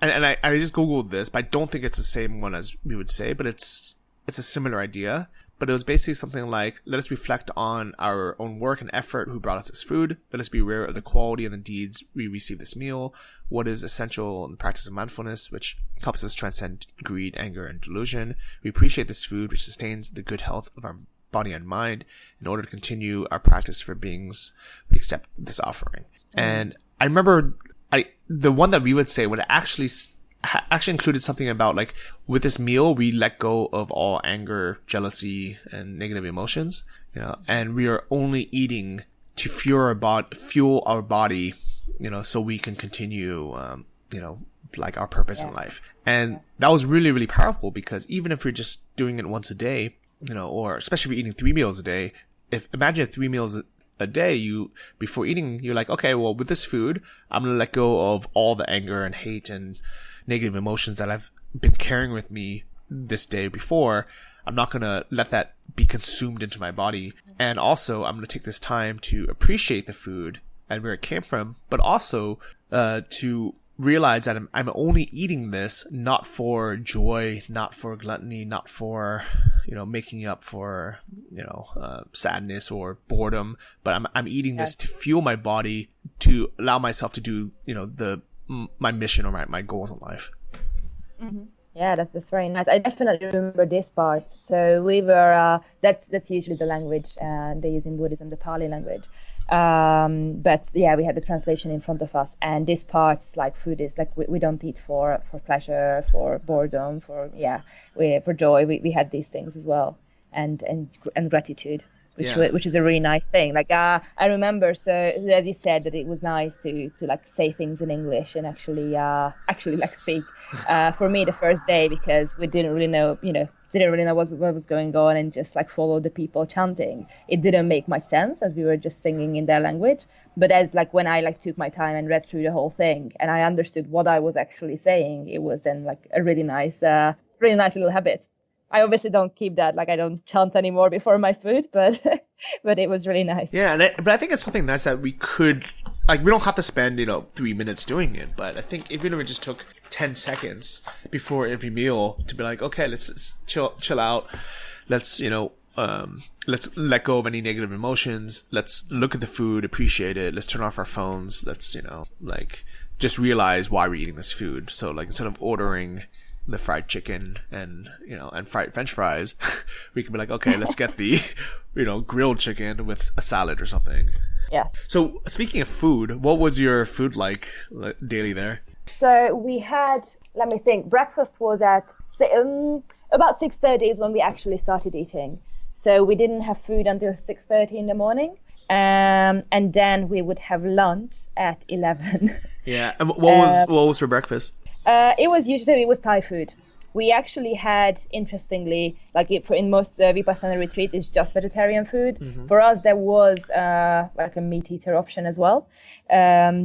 And I just Googled this, but I don't think it's the same one as we would say, but it's a similar idea. But it was basically something like, let us reflect on our own work and effort who brought us this food. Let us be aware of the quality and the deeds we receive this meal. What is essential in the practice of mindfulness, which helps us transcend greed, anger, and delusion. We appreciate this food, which sustains the good health of our body and mind. In order to continue our practice for beings, we accept this offering. And I remember the one that we would say would actually included something about like with this meal we let go of all anger, jealousy, and negative emotions, and we are only eating to fuel our body, so we can continue like our purpose in life. And that was really, really powerful because even if you're just doing it once a day, or especially if you're eating 3 meals a day, imagine 3 meals a day, before eating, you're like, okay, well, with this food, I'm going to let go of all the anger and hate and negative emotions that I've been carrying with me this day before. I'm not going to let that be consumed into my body. And also, I'm going to take this time to appreciate the food and where it came from, but also to realize that I'm only eating this not for joy, not for gluttony, not for making up for sadness or boredom, but I'm eating this to fuel my body, to allow myself to do my mission or my goals in life. Yeah, that's very nice. I definitely remember this part. So we were that's usually the language they use in Buddhism, the Pali language. But yeah, we had the translation in front of us, and this part, like food is like we don't eat for pleasure, for boredom, for joy. We had these things as well, and gratitude, which is a really nice thing. Like I remember, so as you said, that it was nice to like say things in English and actually like speak. For me, the first day, because we didn't really know what was going on, and just like follow the people chanting. It didn't make much sense as we were just singing in their language. But as like when I like took my time and read through the whole thing and I understood what I was actually saying, it was then like a really nice little habit. I obviously don't keep that, like I don't chant anymore before my food, but but it was really nice. Yeah, but I think it's something nice that we could, like, we don't have to spend 3 minutes doing it, but I think even if we just took 10 seconds before every meal to be like, okay, let's chill out, let's let's let go of any negative emotions, let's look at the food, appreciate it, let's turn off our phones, let's like just realize why we're eating this food. So like instead of ordering the fried chicken and fried French fries, we can be like, okay, let's get the grilled chicken with a salad or something. Yeah. So speaking of food, what was your food like daily there? So we had, let me think, breakfast was at about 6:30 is when we actually started eating. So we didn't have food until 6:30 in the morning. And then we would have lunch at 11. Yeah. And what was for breakfast? It was Thai food. We actually had, interestingly, like in most Vipassana retreat, it's just vegetarian food. Mm-hmm. For us, there was like a meat eater option as well,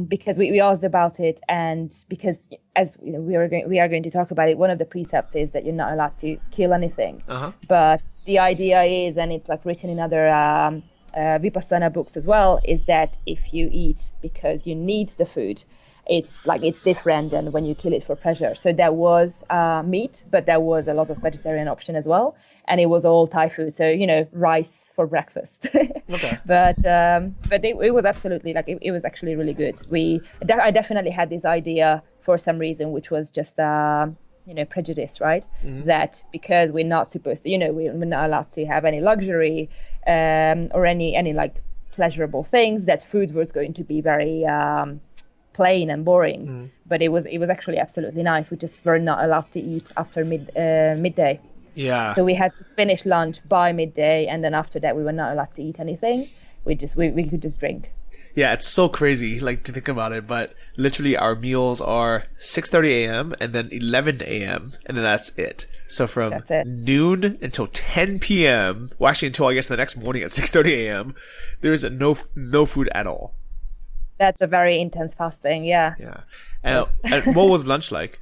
because we asked about it, and because as we are going to talk about it, one of the precepts is that you're not allowed to kill anything. Uh-huh. But the idea is, and it's like written in other Vipassana books as well, is that if you eat because you need the food, it's different than when you kill it for pleasure. So there was meat, but there was a lot of vegetarian option as well, and it was all Thai food. So rice for breakfast. Okay. But it was absolutely it was actually really good. I definitely had this idea for some reason, which was just prejudice, right? Mm-hmm. That because we're not supposed to, we're not allowed to have any luxury or any like pleasurable things, that food was going to be very plain and boring. But it was actually absolutely nice. We just were not allowed to eat after midday. Yeah. So we had to finish lunch by midday, and then after that we were not allowed to eat anything. We could just drink. Yeah, it's so crazy to think about it, but literally our meals are 6:30 a.m. and then 11 a.m. and then that's it. So from noon until 10 p.m., well, actually until I guess the next morning at 6:30 a.m., there is no food at all. That's a very intense fasting, yeah. Yeah. And what was lunch like?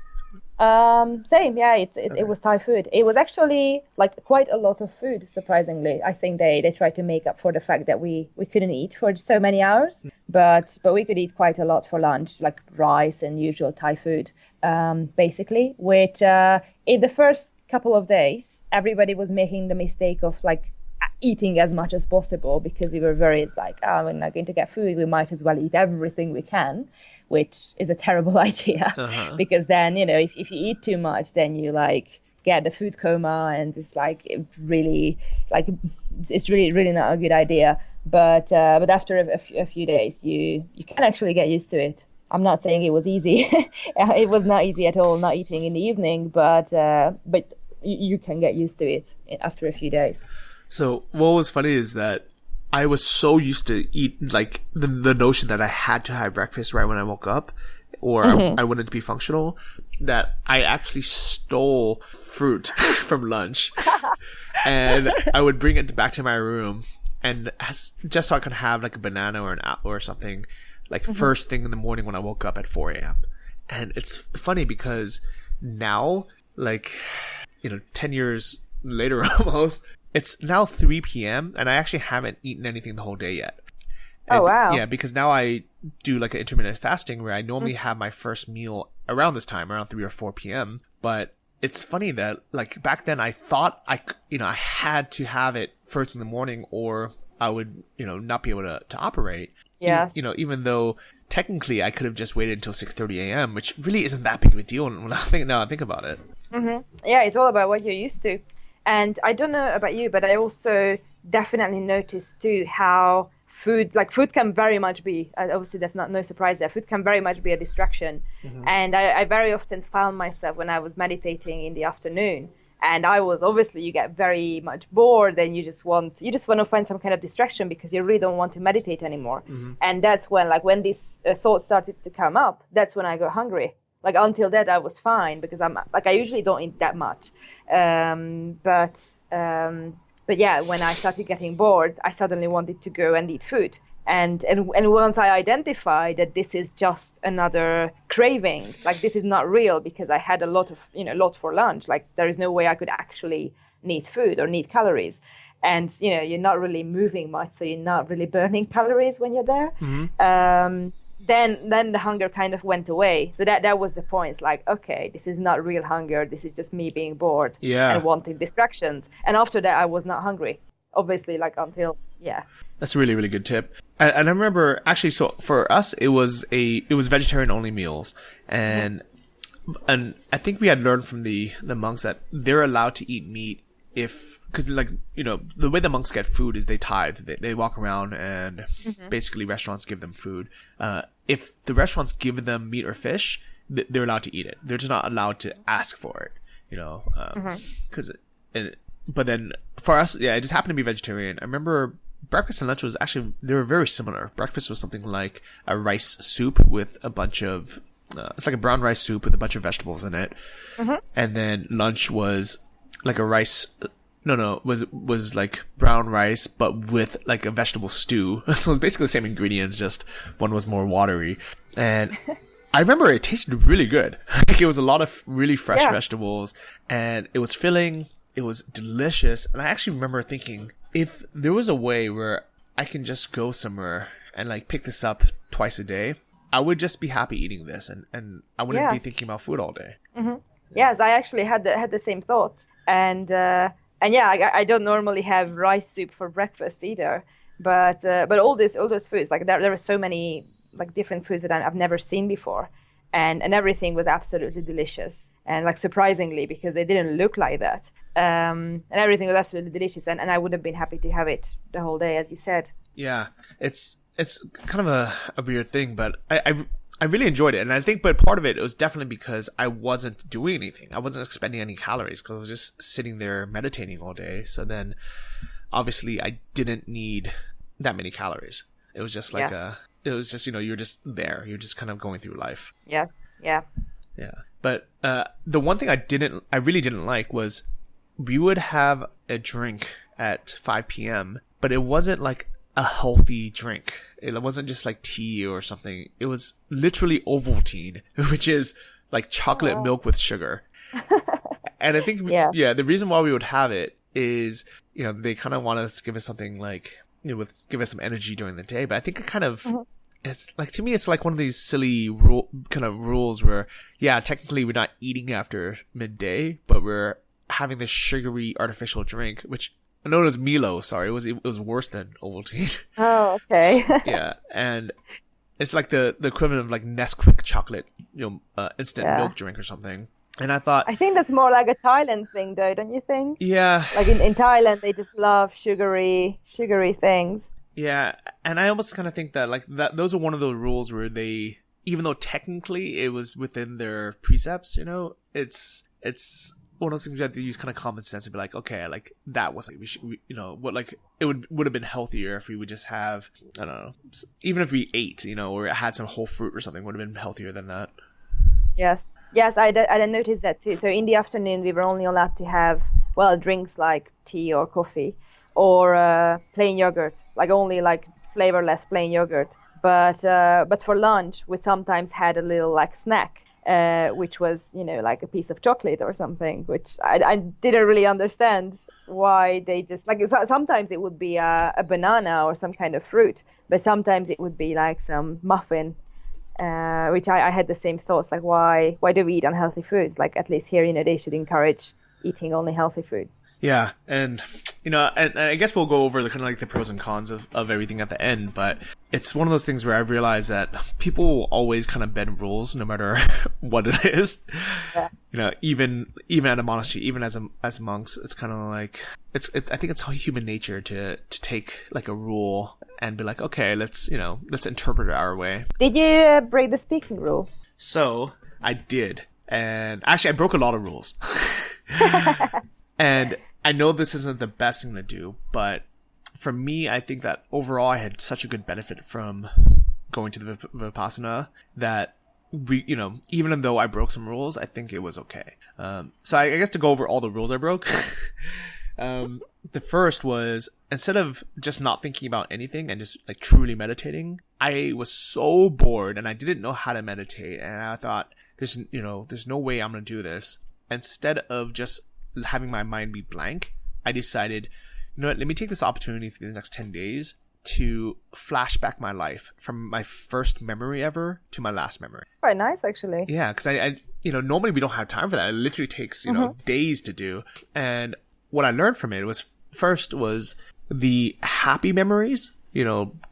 Same, yeah. It was Thai food. It was actually like quite a lot of food, surprisingly. I think they tried to make up for the fact that we couldn't eat for so many hours, but we could eat quite a lot for lunch, like rice and usual Thai food, basically. Which in the first couple of days, everybody was making the mistake of like eating as much as possible because we were very like, we're not going to get food, we might as well eat everything we can, which is a terrible idea because then, you know, if you eat too much, then you like get the food coma, and it's really not a good idea. But after a few days, you can actually get used to it. I'm not saying it was easy. It was not easy at all, not eating in the evening, but you can get used to it after a few days. So what was funny is that I was so used to eat like the notion that I had to have breakfast right when I woke up, or I wouldn't be functional, that I actually stole fruit from lunch, and I would bring it back to my room, and just so I could have like a banana or an apple or something, like first thing in the morning when I woke up at 4 a.m. And it's funny because now, like, you know, 10 years later almost, it's now 3 p.m. and I actually haven't eaten anything the whole day yet. And, oh, wow. Yeah, because now I do like an intermittent fasting where I normally have my first meal around this time, around 3 or 4 p.m. But it's funny that like back then I thought I had to have it first in the morning or I would, not be able to operate. Yes. Even though technically I could have just waited until 6:30 a.m., which really isn't that big of a deal when I think about it. Yeah, it's all about what you're used to. And I don't know about you, but I also definitely noticed too how food can very much be, obviously that's no surprise there, food can very much be a distraction. And I very often found myself when I was meditating in the afternoon, and I was, obviously you get very much bored and you just want to find some kind of distraction because you really don't want to meditate anymore. And that's when these thoughts started to come up, that's when I got hungry. Like until that I was fine because I usually don't eat that much. But yeah, when I started getting bored, I suddenly wanted to go and eat food. And once I identified that this is just another craving, like this is not real because I had a lot for lunch, like there is no way I could actually need food or need calories. And, you're not really moving much, so you're not really burning calories when you're there. Then the hunger kind of went away. So that was the point. Like, okay, this is not real hunger. This is just me being bored and wanting distractions. And after that, I was not hungry. Obviously, until. That's a really, really good tip. And I remember actually, so for us, it was vegetarian only meals, and I think we had learned from the monks that they're allowed to eat meat because the way the monks get food is they tithe. They walk around and basically restaurants give them food. If the restaurants give them meat or fish, they're allowed to eat it. They're just not allowed to ask for it, but then for us, it just happened to be vegetarian. I remember breakfast and lunch they were very similar. Breakfast was something like a rice soup with a bunch of, it's like a brown rice soup with a bunch of vegetables in it. And then lunch was like a rice, was like brown rice, but with like a vegetable stew. So it was basically the same ingredients, just one was more watery. And I remember it tasted really good. Like it was a lot of really fresh vegetables and it was filling. It was delicious. And I actually remember thinking, if there was a way where I can just go somewhere and like pick this up twice a day, I would just be happy eating this and I wouldn't be thinking about food all day. Yes, I actually had the same thoughts. And I don't normally have rice soup for breakfast either. But all those foods, like there were so many like different foods that I've never seen before. And everything was absolutely delicious. And like surprisingly, because they didn't look like that. And everything was absolutely delicious, and I would have been happy to have it the whole day, as you said. Yeah, it's kind of a weird thing, but I really enjoyed it, and I think, but part of it was definitely because I wasn't doing anything. I wasn't expending any calories because I was just sitting there meditating all day. So then, obviously, I didn't need that many calories. It was just like you're just there. You're just kind of going through life. Yes. Yeah. Yeah. But the one thing I really didn't like was we would have a drink at 5 p.m., but it wasn't like a healthy drink. It wasn't just like tea or something. It was literally Ovaltine, which is like chocolate milk with sugar. And I think, the reason why we would have it is, they kind of want us to give us something like, give us some energy during the day. But I think it kind of, it's like, to me, it's like one of these silly rules where, technically we're not eating after midday, but we're having this sugary artificial drink, which I know it was Milo. Sorry, it was worse than Ovaltine. Oh, okay. Yeah, and it's like the equivalent of like Nesquik chocolate, instant milk drink or something. And I think that's more like a Thailand thing, though, don't you think? Yeah. Like in Thailand, they just love sugary things. Yeah, and I almost kind of think that those are one of those rules where they, even though technically it was within their precepts, it's one of those things you have to use kind of common sense and be like, okay, like that was like it would have been healthier if we would just have, I don't know, even if we ate, or had some whole fruit or something, would have been healthier than that. Yes, I noticed that too. So in the afternoon, we were only allowed to have drinks like tea or coffee, or plain yogurt, like only like flavorless plain yogurt. But for lunch, we sometimes had a little like snack. Which was, like a piece of chocolate or something, which I didn't really understand why they just, like, sometimes it would be a banana or some kind of fruit, but sometimes it would be like some muffin, which I had the same thoughts, like, why do we eat unhealthy foods? Like, at least here, they should encourage eating only healthy foods. Yeah, and and I guess we'll go over the kind of like the pros and cons of everything at the end, but it's one of those things where I realize that people will always kind of bend rules no matter what it is. Yeah. Even at a monastery, even as monks, it's kind of like it's I think it's human nature to take like a rule and be like, okay, let's interpret it our way. Did you break the speaking rule? So I did, and actually I broke a lot of rules. And I know this isn't the best thing to do, but for me, I think that overall I had such a good benefit from going to the Vipassana that we, even though I broke some rules, I think it was okay. So I guess to go over all the rules I broke, the first was, instead of just not thinking about anything and just like truly meditating, I was so bored and I didn't know how to meditate. And I thought, there's no way I'm going to do this. Instead of just having my mind be blank, I decided, let me take this opportunity for the next 10 days to flash back my life from my first memory ever to my last memory. It's quite nice, actually. Yeah, because I normally we don't have time for that. It literally takes, days to do. And what I learned from it was the happy memories,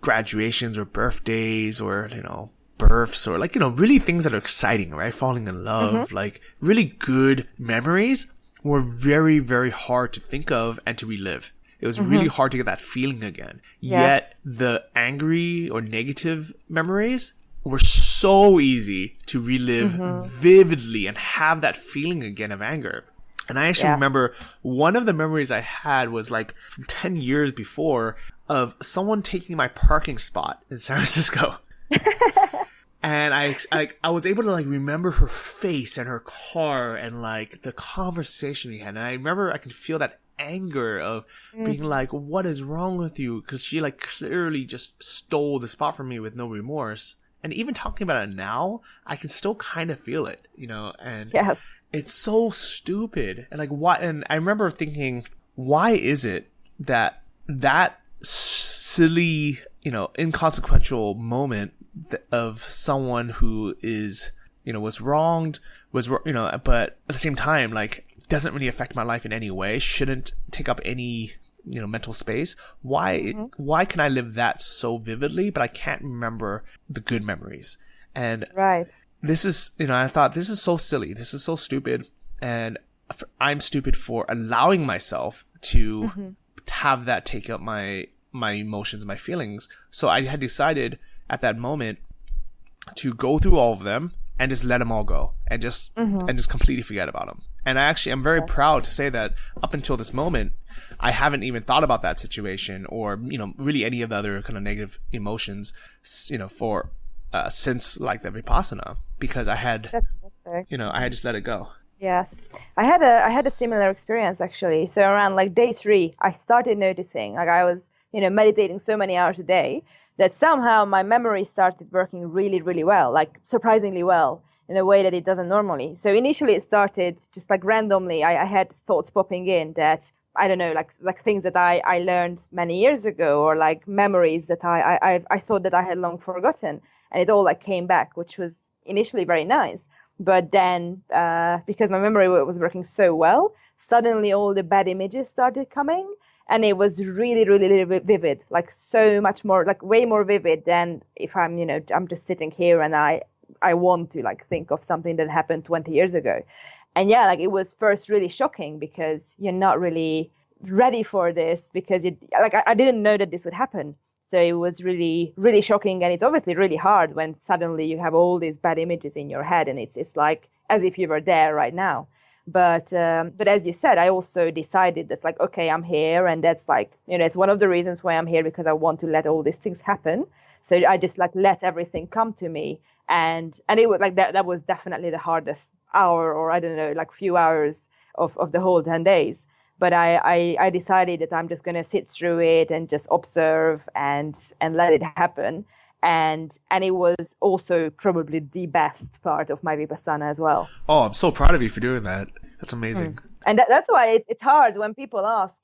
graduations or birthdays or, births or like, really things that are exciting, right? Falling in love, like really good memories were very, very hard to think of and to relive. It was really hard to get that feeling again. Yes. Yet the angry or negative memories were so easy to relive vividly and have that feeling again of anger. And I actually remember one of the memories I had was like from 10 years before of someone taking my parking spot in San Francisco. And I was able to like remember her face and her car and like the conversation we had. And I remember I can feel that anger of being like, what is wrong with you? Because she like clearly just stole the spot from me with no remorse. And even talking about it now, I can still kind of feel it, and it's so stupid. And like, why? And I remember thinking, why is it that silly, inconsequential moment of someone who is, was wronged, but at the same time, like, doesn't really affect my life in any way, shouldn't take up any, mental space. Why can I live that so vividly, but I can't remember the good memories? And this is, I thought, this is so silly. This is so stupid. And I'm stupid for allowing myself to have that take up my emotions, my feelings. So I had decided at that moment to go through all of them and just let them all go and just completely forget about them. And I'm very proud to say that up until this moment, I haven't even thought about that situation or, really any of the other kind of negative emotions, for, since like the Vipassana, because I had So, I just let it go. yes, I had a similar experience actually. So around like day 3, I started noticing like I was, meditating so many hours a day that somehow my memory started working really, really well, like surprisingly well in a way that it doesn't normally. So initially it started just like randomly. I had thoughts popping in that I don't know, like things that I learned many years ago, or like memories that I thought that I had long forgotten, and it all like came back, which was initially very nice. But then, because my memory was working so well, suddenly all the bad images started coming, and it was really, really, really vivid, like so much more, like way more vivid than if I'm just sitting here and I want to like think of something that happened 20 years ago. And yeah, like it was first really shocking because you're not really ready for this, because I didn't know that this would happen. So it was really, really shocking, and it's obviously really hard when suddenly you have all these bad images in your head, and it's like as if you were there right now. But as you said, I also decided that's like, okay, I'm here, and that's like, it's one of the reasons why I'm here, because I want to let all these things happen. So I just like let everything come to me, and it was like that was definitely the hardest hour, or I don't know, like few hours of the whole 10 days. But I decided that I'm just going to sit through it and just observe and let it happen. And it was also probably the best part of my Vipassana as well. Oh, I'm so proud of you for doing that. That's amazing. And that's why it's hard when people ask,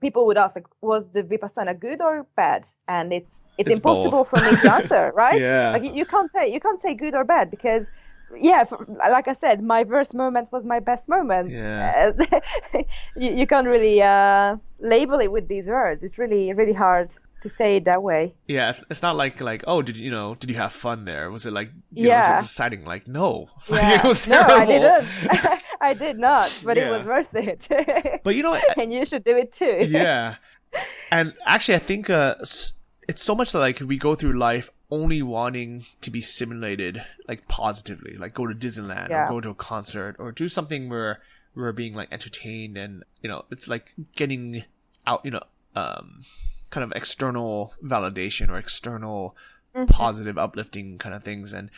people would ask, like, was the Vipassana good or bad? And it's impossible both. for me to answer, right? Yeah. Like you can't say good or bad, because like I said, my worst moment was my best moment. Yeah. You can't really label it with these words. It's really, really hard to say it that way. Yeah, it's not like oh, did you have fun there? Was it like was it exciting? Like no, yeah. It was no, terrible. I didn't. I did not, but it was worth it. But you know what? And you should do it too. Yeah, and actually, I think it's so much that like we go through life only wanting to be stimulated like positively, like go to Disneyland or go to a concert or do something where we're being like entertained, and it's like getting out kind of external validation or external positive uplifting kind of things, and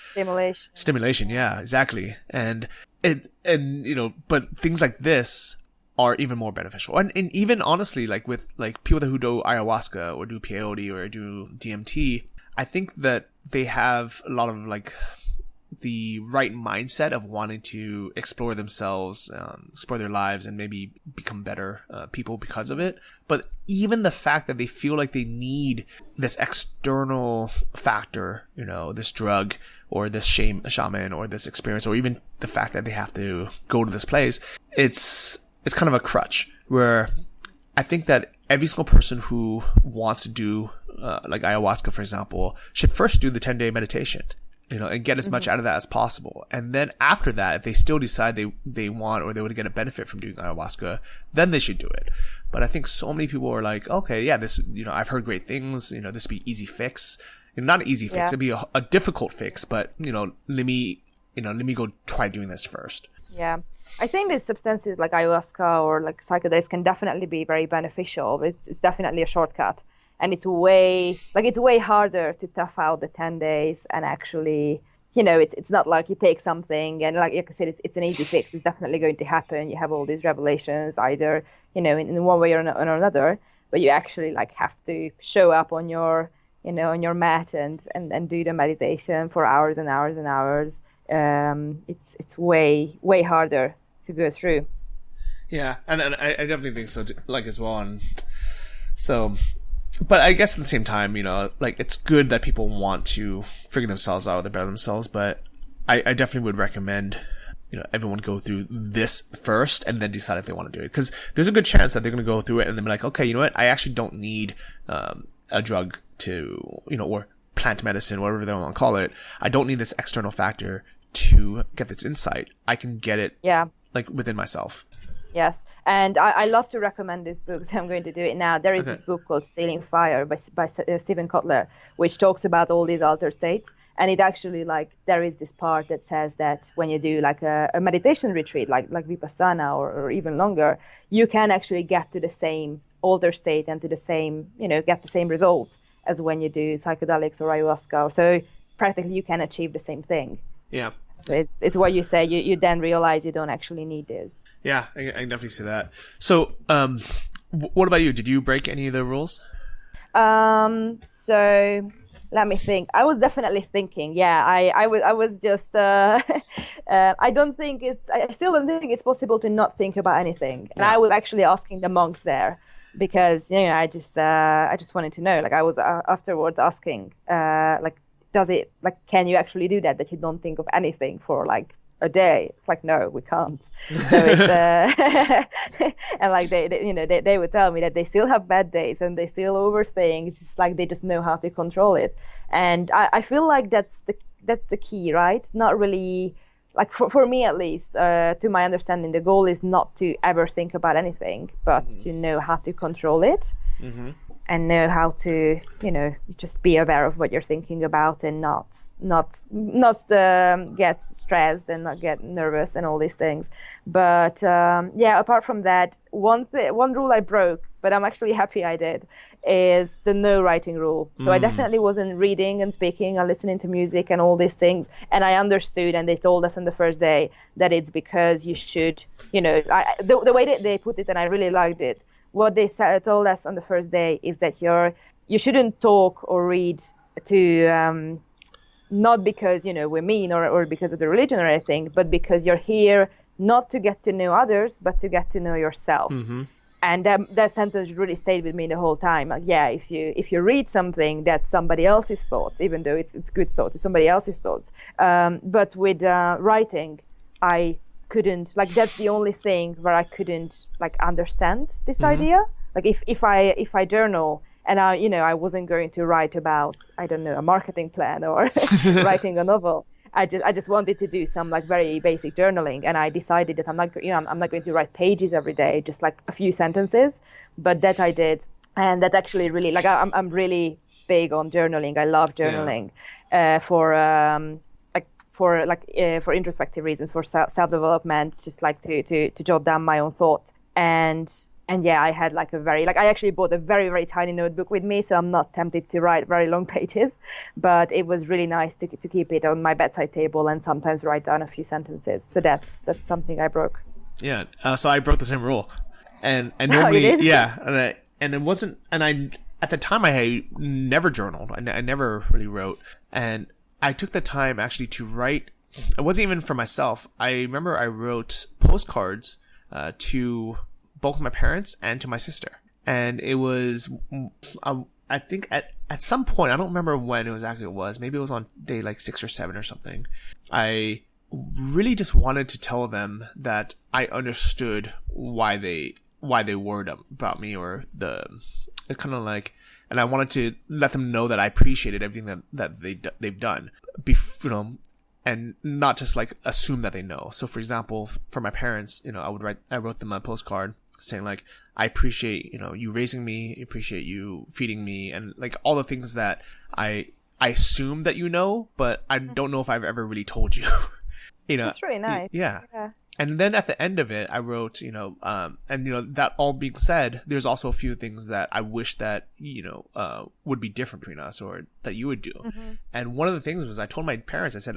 stimulation. Yeah, exactly. And but things like this are even more beneficial, and even honestly, like with like people who do ayahuasca or do peyote or do DMT, I think that they have a lot of like the right mindset of wanting to explore themselves, explore their lives, and maybe become better people because of it. But even the fact that they feel like they need this external factor, this drug or this shaman or this experience, or even the fact that they have to go to this place, it's kind of a crutch, where I think that every single person who wants to do like ayahuasca, for example, should first do the 10-day meditation, and get as much out of that as possible. And then after that, if they still decide they want, or they would get a benefit from doing ayahuasca, then they should do it. But I think so many people are like, okay, yeah, this, I've heard great things, this would be easy fix. Not an easy fix, it'd be a difficult fix, but, let me go try doing this first. Yeah. I think these substances like ayahuasca or like psychedelics can definitely be very beneficial. It's definitely a shortcut. And it's way harder to tough out the 10 days and actually, it's not like you take something and like I said, it's an easy fix. It's definitely going to happen. You have all these revelations either, in one way or another, but you actually like have to show up on your, on your mat and do the meditation for hours and hours and hours. It's way, way harder to go through. Yeah. And I definitely think so, like, as well. And so, but I guess at the same time, like, it's good that people want to figure themselves out, they better themselves, but I definitely would recommend, everyone go through this first and then decide if they want to do it. Because there's a good chance that they're going to go through it and then be like, okay, you know what? I actually don't need a drug to, or plant medicine, whatever they want to call it. I don't need this external factor to get this insight. I can get it like within myself. Yes. And I love to recommend this book, so I'm going to do it now. There is this book called Stealing Fire by Stephen Kotler, which talks about all these altered states. And it actually, like, there is this part that says that when you do like a meditation retreat, like Vipassana or even longer, you can actually get to the same altered state and to the same, get the same results as when you do psychedelics or ayahuasca. So practically you can achieve the same thing. Yeah. So it's what you say. You then realize you don't actually need this. Yeah, I can definitely see that. So, what about you? Did you break any of the rules? So let me think. I was definitely thinking. Yeah, I was just. I still don't think it's possible to not think about anything. And I was actually asking the monks there, because I just wanted to know. Like, I was afterwards asking, can you actually do that you don't think of anything for like a day? It's like, no, we can't. So it's and like they would tell me that they still have bad days and they still overthink. It's just like they just know how to control it. And I feel like that's the key, right? Not really, like for me at least, to my understanding, the goal is not to ever think about anything, but to know how to control it. Mm-hmm. And know how to, just be aware of what you're thinking about, and not get stressed and not get nervous and all these things. But apart from that, one rule I broke, but I'm actually happy I did, is the no writing rule. So I definitely wasn't reading and speaking and listening to music and all these things. And I understood, and they told us on the first day that it's because you should, the way that they put it, and I really liked it. What they told us on the first day is that you shouldn't talk or read to not because we're mean or because of the religion or anything, but because you're here not to get to know others, but to get to know yourself. Mm-hmm. And that sentence really stayed with me the whole time. Like, yeah, if you read something, that's somebody else's thoughts, even though it's good thoughts, it's somebody else's thoughts. But with writing, I couldn't, like, that's the only thing where I couldn't like understand this idea. Like if I journal and I wasn't going to write about, I don't know, a marketing plan or writing a novel. I just wanted to do some like very basic journaling, and I decided that I'm not going to write pages every day, just like a few sentences. But that I did, and that actually really, like, I'm really big on journaling. I love journaling for introspective reasons, for self-development, just like to jot down my own thoughts. And yeah, I had like I actually bought a very, very tiny notebook with me, so I'm not tempted to write very long pages, but it was really nice to keep it on my bedside table and sometimes write down a few sentences. So that's something I broke. Yeah. So I broke the same rule, and Oh, normally, you did? yeah, and it wasn't, and I, at the time I never journaled. I never really wrote, and I took the time actually to write. It wasn't even for myself. I remember I wrote postcards to both my parents and to my sister. And it was, I think at some point, I don't remember when it was, maybe it was on day like 6 or 7 or something. I really just wanted to tell them that I understood why they worried about me, or it's kind of like, and I wanted to let them know that I appreciated everything that they've done, and not just like assume that they know. So for example, for my parents, I wrote them a postcard saying like, I appreciate, you raising me, I appreciate you feeding me, and like all the things that I assume that but I don't know if I've ever really told you. That's really nice. Yeah. And then at the end of it, I wrote, that all being said, there's also a few things that I wish that, would be different between us, or that you would do. Mm-hmm. And one of the things was, I told my parents, I said,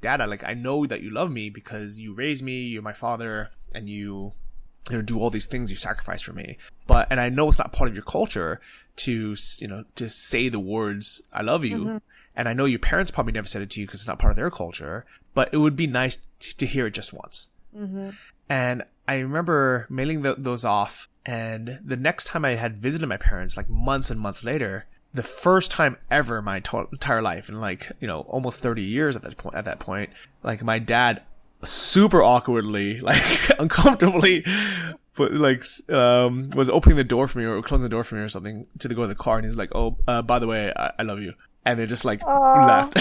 Dad, I know that you love me because you raised me, you're my father, and you do all these things, you sacrifice for me. And I know it's not part of your culture to say the words, I love you. Mm-hmm. And I know your parents probably never said it to you because it's not part of their culture, but it would be nice to hear it just once. Mm-hmm. And I remember mailing those off. And the next time I had visited my parents, like months and months later, the first time ever in my entire life, in like, almost 30 years at that point, like my dad super awkwardly, like uncomfortably, but like was opening the door for me or closing the door for me or something to go to the car, and he's like, "Oh, by the way, I love you," and they just like left.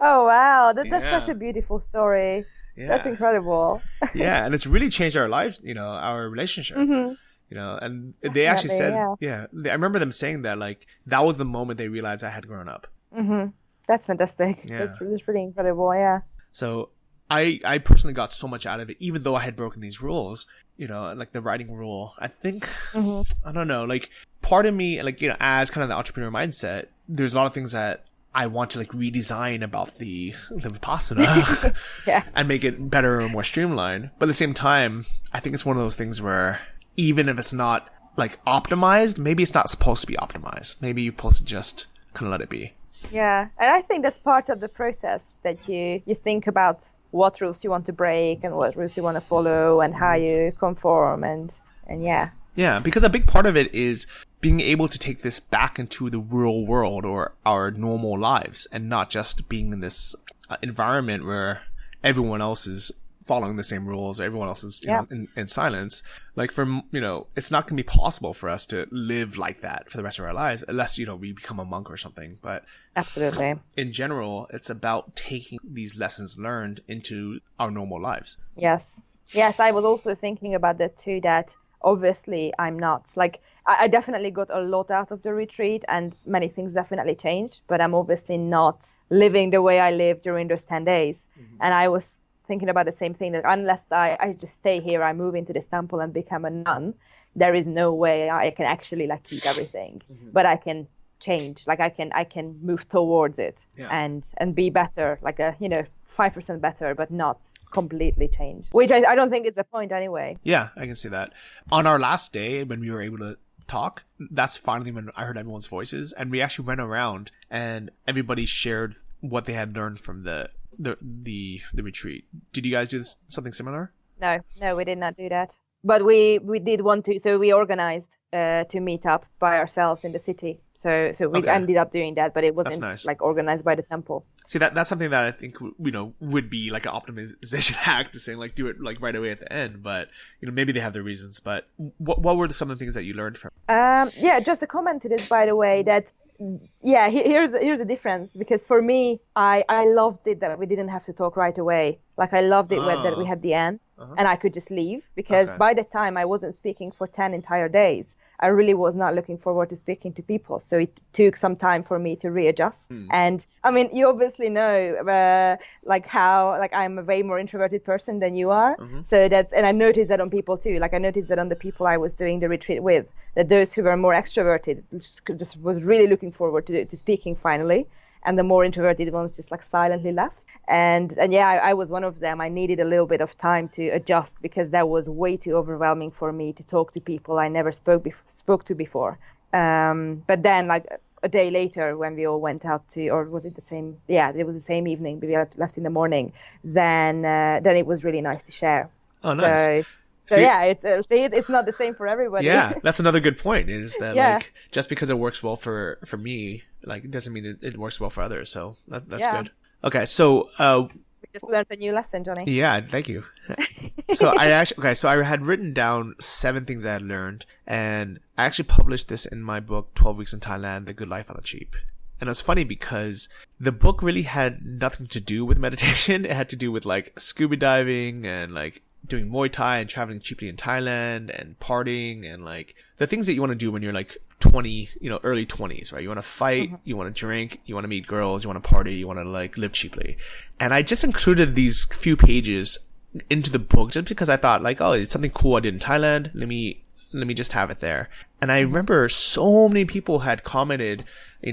Oh wow, that's such a beautiful story. Yeah. That's incredible. Yeah, and it's really changed our lives, our relationship. Mm-hmm. And they actually said, I remember them saying that, like, that was the moment they realized I had grown up. Mm-hmm. That's fantastic. Yeah. That's pretty incredible. Yeah. So I personally got so much out of it, even though I had broken these rules, like the writing rule. I think, I don't know, like part of me, like, as kind of the entrepreneur mindset, there's a lot of things that I want to like redesign about the Vipassana and make it better and more streamlined. But at the same time, I think it's one of those things where even if it's not like optimized, maybe it's not supposed to be optimized. Maybe you're supposed to just kind of let it be. Yeah, and I think that's part of the process, that you think about what rules you want to break and what rules you want to follow and how you conform and yeah. Yeah, because a big part of it is being able to take this back into the real world or our normal lives and not just being in this environment where everyone else is following the same rules or everyone else is you know, in silence. Like it's not going to be possible for us to live like that for the rest of our lives unless, we become a monk or something. But absolutely, in general, it's about taking these lessons learned into our normal lives. Yes, I was also thinking about that too, that obviously I'm not like, I definitely got a lot out of the retreat and many things definitely changed, but I'm obviously not living the way I lived during those 10 days. And I was thinking about the same thing, that unless I just stay here, I move into this temple and become a nun, there is no way I can actually like keep everything, but I can change, like I can move towards it and be better, like 5% better, but not completely change, which I don't think is the point anyway. Yeah, I can see that. On our last day, when we were able to talk, that's finally when I heard everyone's voices, and we actually went around and everybody shared what they had learned from the retreat. Did you guys do something similar? No, we did not do that. But we did want to, so we organized to meet up by ourselves in the city. So we ended up doing that, but it wasn't like organized by the temple. See, that's something that I think would be like an optimization hack to saying like do it like right away at the end. But maybe they have their reasons. But what were some of the things that you learned from? Just a comment to this, by the way, that here's the difference, because for me I loved it that we didn't have to talk right away. Like I loved it that we had the end and I could just leave, because by the time I wasn't speaking for 10 entire days, I really was not looking forward to speaking to people. So it took some time for me to readjust. And I mean, you obviously know how I'm a way more introverted person than you are. So and I noticed that on people too. Like I noticed that on the people I was doing the retreat with, that those who were more extroverted just was really looking forward to speaking finally. And the more introverted ones just like silently left. And I was one of them. I needed a little bit of time to adjust, because that was way too overwhelming for me to talk to people I never spoke to before. But then like a day later, when we all went out to, or was it the same? Yeah, it was the same evening. We left in the morning. Then it was really nice to share. Oh, nice. So it's not the same for everybody. Yeah, that's another good point, is that like just because it works well for me, like it doesn't mean it works well for others. So that's good. Okay, so we just learned a new lesson, Johnny. Yeah, thank you. So I had written down 7 things I had learned, and I actually published this in my book 12 Weeks in Thailand: The Good Life on the Cheap. And it's funny because the book really had nothing to do with meditation. It had to do with like scuba diving and like doing Muay Thai and traveling cheaply in Thailand and partying and like the things that you want to do when you're like 20, early 20s, right? You want to fight, you want to drink, you want to meet girls, you want to party, you want to like live cheaply. And I just included these few pages into the book just because I thought like, oh, it's something cool I did in Thailand. Let me just have it there. And I remember so many people had commented,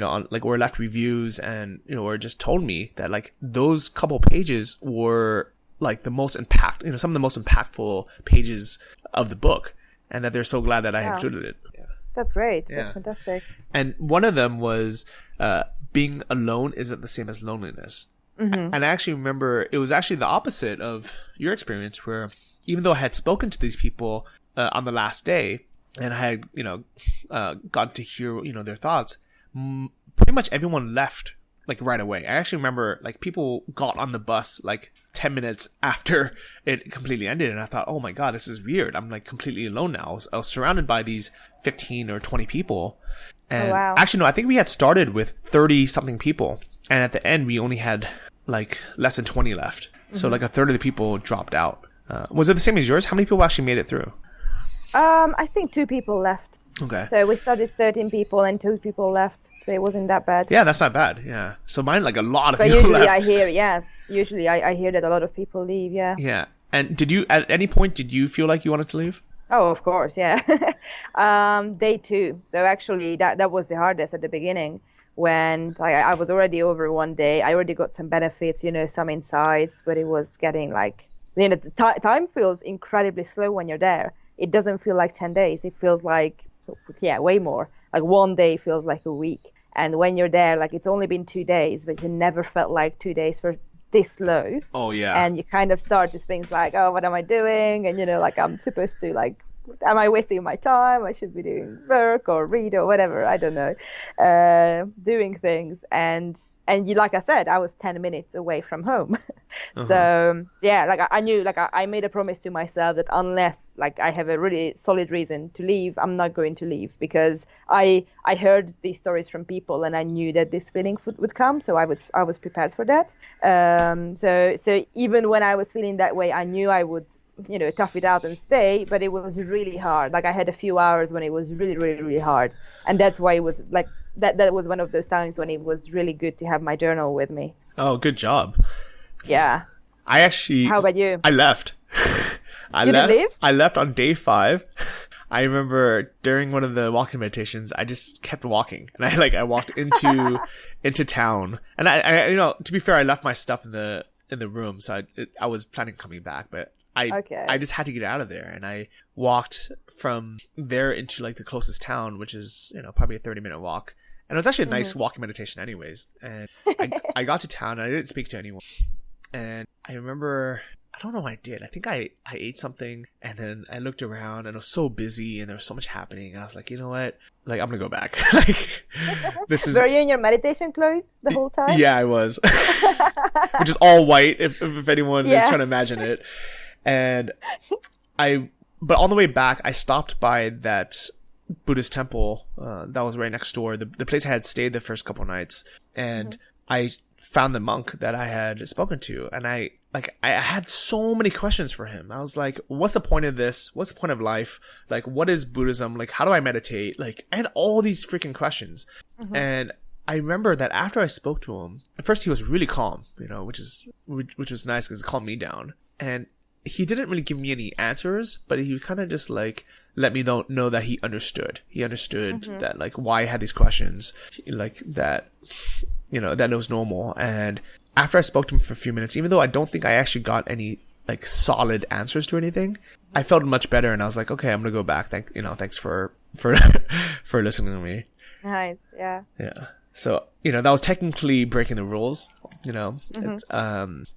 on like, or left reviews and, or just told me that like those couple pages were like the most some of the most impactful pages of the book, and that they're so glad that I included it. Yeah. That's great. That's fantastic. And one of them was being alone isn't the same as loneliness. And I actually remember it was actually the opposite of your experience, where even though I had spoken to these people on the last day and I had gotten to hear their thoughts, pretty much everyone left like right away. I actually remember like people got on the bus like 10 minutes after it completely ended, and I thought, oh my god, this is weird. I'm like completely alone now. I was surrounded by these 15 or 20 people, and actually no, I think we had started with 30 something people, and at the end we only had like less than 20 left. So like a third of the people dropped out. Was it the same as yours? How many people actually made it through? I think 2 people left. Okay. So we started 13 people and 2 people left. So it wasn't that bad. Yeah, that's not bad. Yeah. So mine, like a lot of but people usually left. I hear that a lot of people leave. Yeah. Yeah. And at any point, did you feel like you wanted to leave? Oh, of course. Yeah. Day 2. So actually that was the hardest at the beginning, when I was already over one day. I already got some benefits, some insights, but it was getting like, the time feels incredibly slow when you're there. It doesn't feel like 10 days. It feels like, way more. Like one day feels like a week. And when you're there, like it's only been 2 days, but it never felt like 2 days for this low. Oh, yeah. And you kind of start to think like, oh, what am I doing? And, like I'm supposed to like, am I wasting my time? I should be doing work or read or whatever. I don't know, doing things. And like I said, I was 10 minutes away from home. So like I knew, like I made a promise to myself that unless like I have a really solid reason to leave, I'm not going to leave, because I heard these stories from people and I knew that this feeling would come. So I was prepared for that. So even when I was feeling that way, I knew I would, tough it out and stay, but it was really hard. Like I had a few hours when it was really, really, really hard. And that's why it was like, that was one of those times when it was really good to have my journal with me. Oh, good job. Yeah. How about you? I left. You didn't leave? I left on day 5. I remember during one of the walking meditations, I just kept walking, and I walked into town, and I to be fair, I left my stuff in the room, so I was planning on coming back, but I just had to get out of there, and I walked from there into like the closest town, which is probably a 30-minute walk, and it was actually a nice walking meditation, anyways. And I got to town, and I didn't speak to anyone, and I remember, I don't know what I did. I think I ate something, and then I looked around, and it was so busy, and there was so much happening, and I was like, you know what? Like, I'm gonna go back. Like, this is. Were you in your meditation clothes the whole time? Yeah, I was. Which is all white, if anyone is trying to imagine it. And but on the way back, I stopped by that Buddhist temple that was right next door, the place I had stayed the first couple nights, and I found the monk that I had spoken to, and I had so many questions for him. I was like, what's the point of this? What's the point of life? Like, what is Buddhism? Like, how do I meditate? Like, I had all these freaking questions. And I remember that after I spoke to him, at first he was really calm, which was nice because it calmed me down. And he didn't really give me any answers, but he kind of just like let me know that he understood. He understood that like why I had these questions, like that, that it was normal. And after I spoke to him for a few minutes, even though I don't think I actually got any like solid answers to anything, I felt much better, and I was like, okay, I'm gonna go back. Thanks for for listening to me. Nice, yeah. Yeah. So that was technically breaking the rules.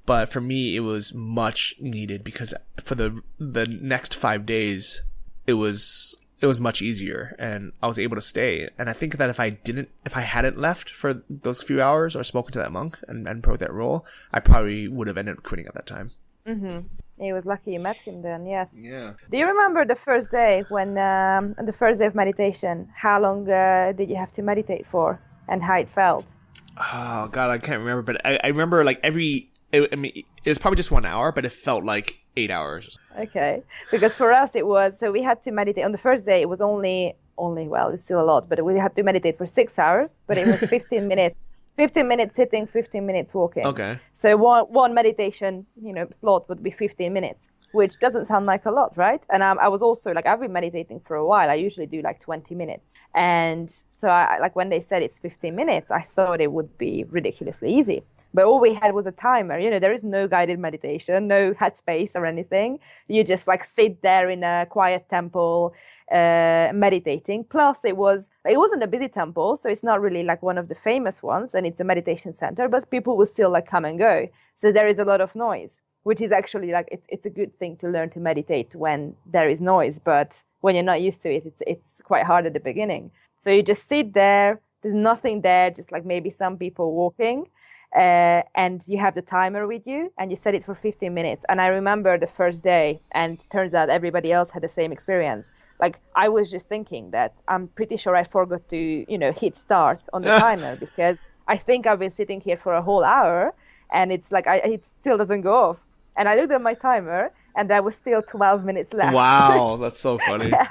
But for me, it was much needed, because for the next 5 days, it was much easier, and I was able to stay. And I think that if I hadn't left for those few hours or spoken to that monk and broke that rule, I probably would have ended up quitting at that time. He was lucky you met him then, yes. Yeah. Do you remember the first day when, the first day of meditation, how long did you have to meditate for and how it felt? Oh God, I can't remember, but I remember like it was probably just 1 hour, but it felt like 8 hours. Okay, because for us it was, so we had to meditate on the first day. It was only well, it's still a lot, but we had to meditate for 6 hours, but it was 15 minutes. 15 minutes sitting, 15 minutes walking. Okay. So one meditation, slot would be 15 minutes, which doesn't sound like a lot, right? And I was also like, I've been meditating for a while. I usually do like 20 minutes. And so I like when they said it's 15 minutes, I thought it would be ridiculously easy. But all we had was a timer. There is no guided meditation, no headspace or anything. You just like sit there in a quiet temple, meditating. Plus it wasn't a busy temple, so it's not really like one of the famous ones, and it's a meditation center, but people will still like come and go. So there is a lot of noise, which is actually like, it's a good thing to learn to meditate when there is noise, but when you're not used to it, it's quite hard at the beginning. So you just sit there, there's nothing there, just like maybe some people walking, and you have the timer with you, and you set it for 15 minutes. And I remember the first day, and turns out everybody else had the same experience. Like, I was just thinking that I'm pretty sure I forgot to, hit start on the timer, because I think I've been sitting here for a whole hour, and it's like, it still doesn't go off. And I looked at my timer, and there was still 12 minutes left. Wow, that's so funny. Yeah.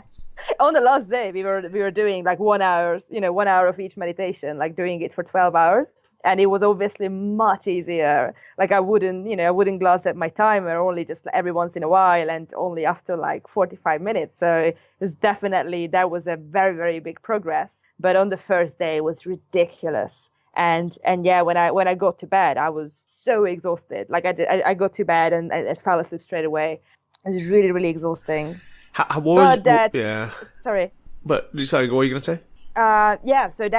On the last day, we were doing like 1 hour, 1 hour of each meditation, like doing it for 12 hours. And it was obviously much easier. Like I wouldn't glance at my timer, only just every once in a while, and only after like 45 minutes. So it's definitely, that was a very, very big progress. But on the first day, it was ridiculous. And yeah, when I got to bed, I was so exhausted. Like I got to bed and I fell asleep straight away. It was really, really exhausting. Sorry. But sorry, what were you gonna say? So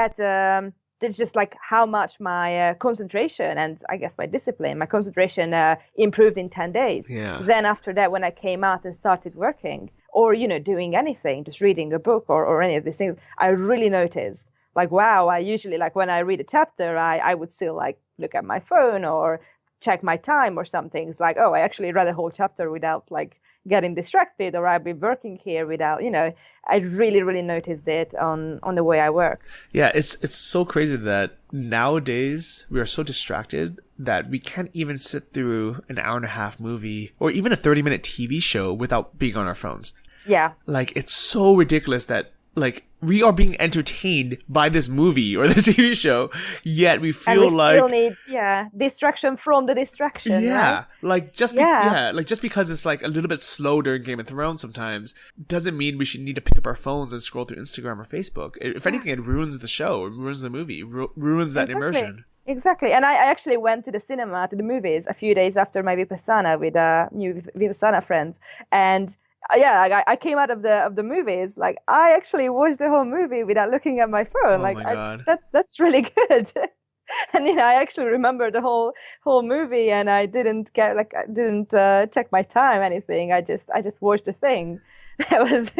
that's just like how much my concentration and I guess my discipline, my concentration improved in 10 days. Yeah. Then after that, when I came out and started working or, doing anything, just reading a book or any of these things, I really noticed like, wow, I usually like when I read a chapter, I would still like look at my phone or check my time or something. It's like, oh, I actually read a whole chapter without like getting distracted, or I've been working here without, I really, really noticed it on the way I work. Yeah, it's so crazy that nowadays we are so distracted that we can't even sit through an hour and a half movie or even a 30-minute TV show without being on our phones. Yeah. Like, it's so ridiculous that like we are being entertained by this movie or this TV show, yet we feel and we still need distraction from the distraction. Yeah, right? like just because it's like a little bit slow during Game of Thrones sometimes doesn't mean we should need to pick up our phones and scroll through Instagram or Facebook. If anything, it ruins the show, it ruins the movie, ruins that immersion. Exactly. And I actually went to the movies a few days after my Vipassana with new Vipassana friends, and I came out of the movies like I actually watched the whole movie without looking at my phone. Oh my God. That's really good. And I actually remember the whole movie, and I didn't check my time, anything. I just watched the thing. That was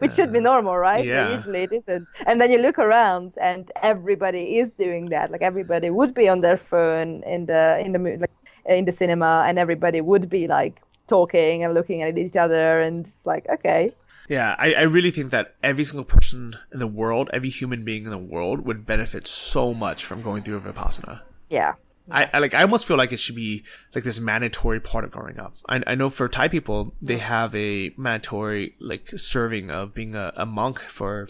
which should be normal, right? Yeah. But usually it isn't. And then you look around, and everybody is doing that. Like everybody would be on their phone in the cinema, and everybody would be like talking and looking at each other, and it's like, okay. Yeah, I really think that every single person in the world, every human being in the world would benefit so much from going through a Vipassana. Yeah. I almost feel like it should be like this mandatory part of growing up. I know for Thai people, they have a mandatory like serving of being a monk for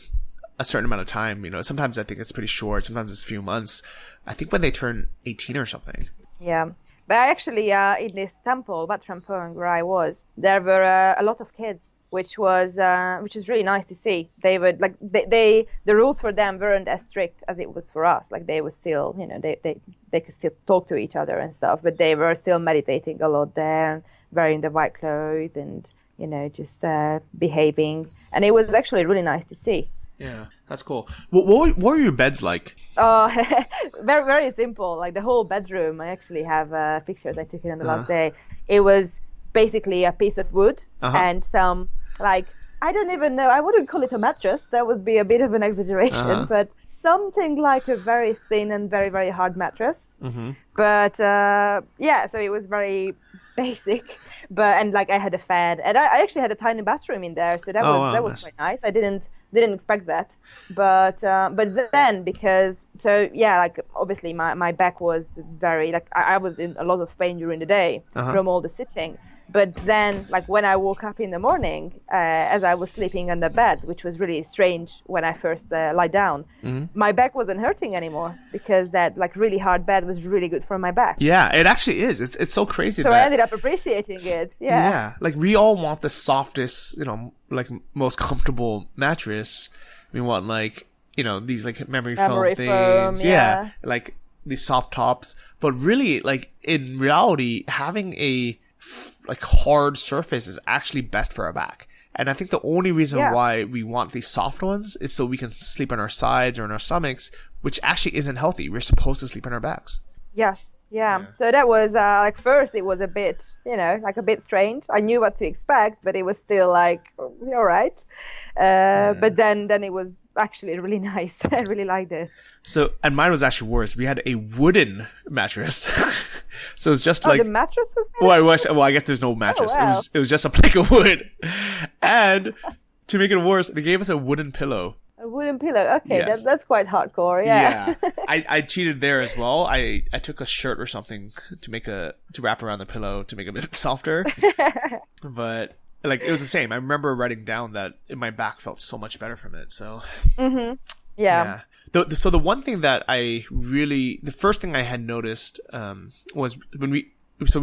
a certain amount of time. Sometimes I think it's pretty short. Sometimes it's a few months. I think when they turn 18 or something. Yeah. But actually, in this temple, Wat Trampong, where I was, there were a lot of kids, which is really nice to see. They would like the rules for them weren't as strict as it was for us. Like they were still, they could still talk to each other and stuff, but they were still meditating a lot there, wearing the white clothes and just behaving. And it was actually really nice to see. Yeah, that's cool. What were your beds like? Oh, very, very simple. Like the whole bedroom, I actually have pictures I took it on the last day. It was basically a piece of wood and some, like, I don't even know, I wouldn't call it a mattress. That would be a bit of an exaggeration, but something like a very thin and very, very hard mattress. Mm-hmm. But so it was very basic. And like I had a fan, and I actually had a tiny bathroom in there, so that was nice. quite nice. I didn't expect that, but then like obviously my back was very like I was in a lot of pain during the day from all the sitting. But then, like when I woke up in the morning, as I was sleeping on the bed, which was really strange when I first lie down, my back wasn't hurting anymore because that like really hard bed was really good for my back. Yeah, it actually is. It's so crazy. So I ended up appreciating it. Yeah. Yeah, like we all want the softest, like most comfortable mattress. We want like these like memory foam things. Yeah, like these soft tops. But really, like in reality, having a like hard surface is actually best for our back. And I think the only reason why we want these soft ones is so we can sleep on our sides or on our stomachs, which actually isn't healthy. We're supposed to sleep on our backs. Yes. Yeah. So that was like first it was a bit, like a bit strange. I knew what to expect, but it was still like, all right. But then it was actually really nice. I really liked it. So, and mine was actually worse. We had a wooden mattress. So it's just like the mattress was made I guess there's no mattress. Oh, wow. It was just a plank of wood. And to make it worse, they gave us a wooden pillow. A wooden pillow. Okay, Yes. that's quite hardcore. Yeah. I cheated there as well. I took a shirt or something to wrap around the pillow to make it a bit softer. But like it was the same. I remember writing down that my back felt so much better from it. So yeah. So the one thing that the first thing I had noticed was when we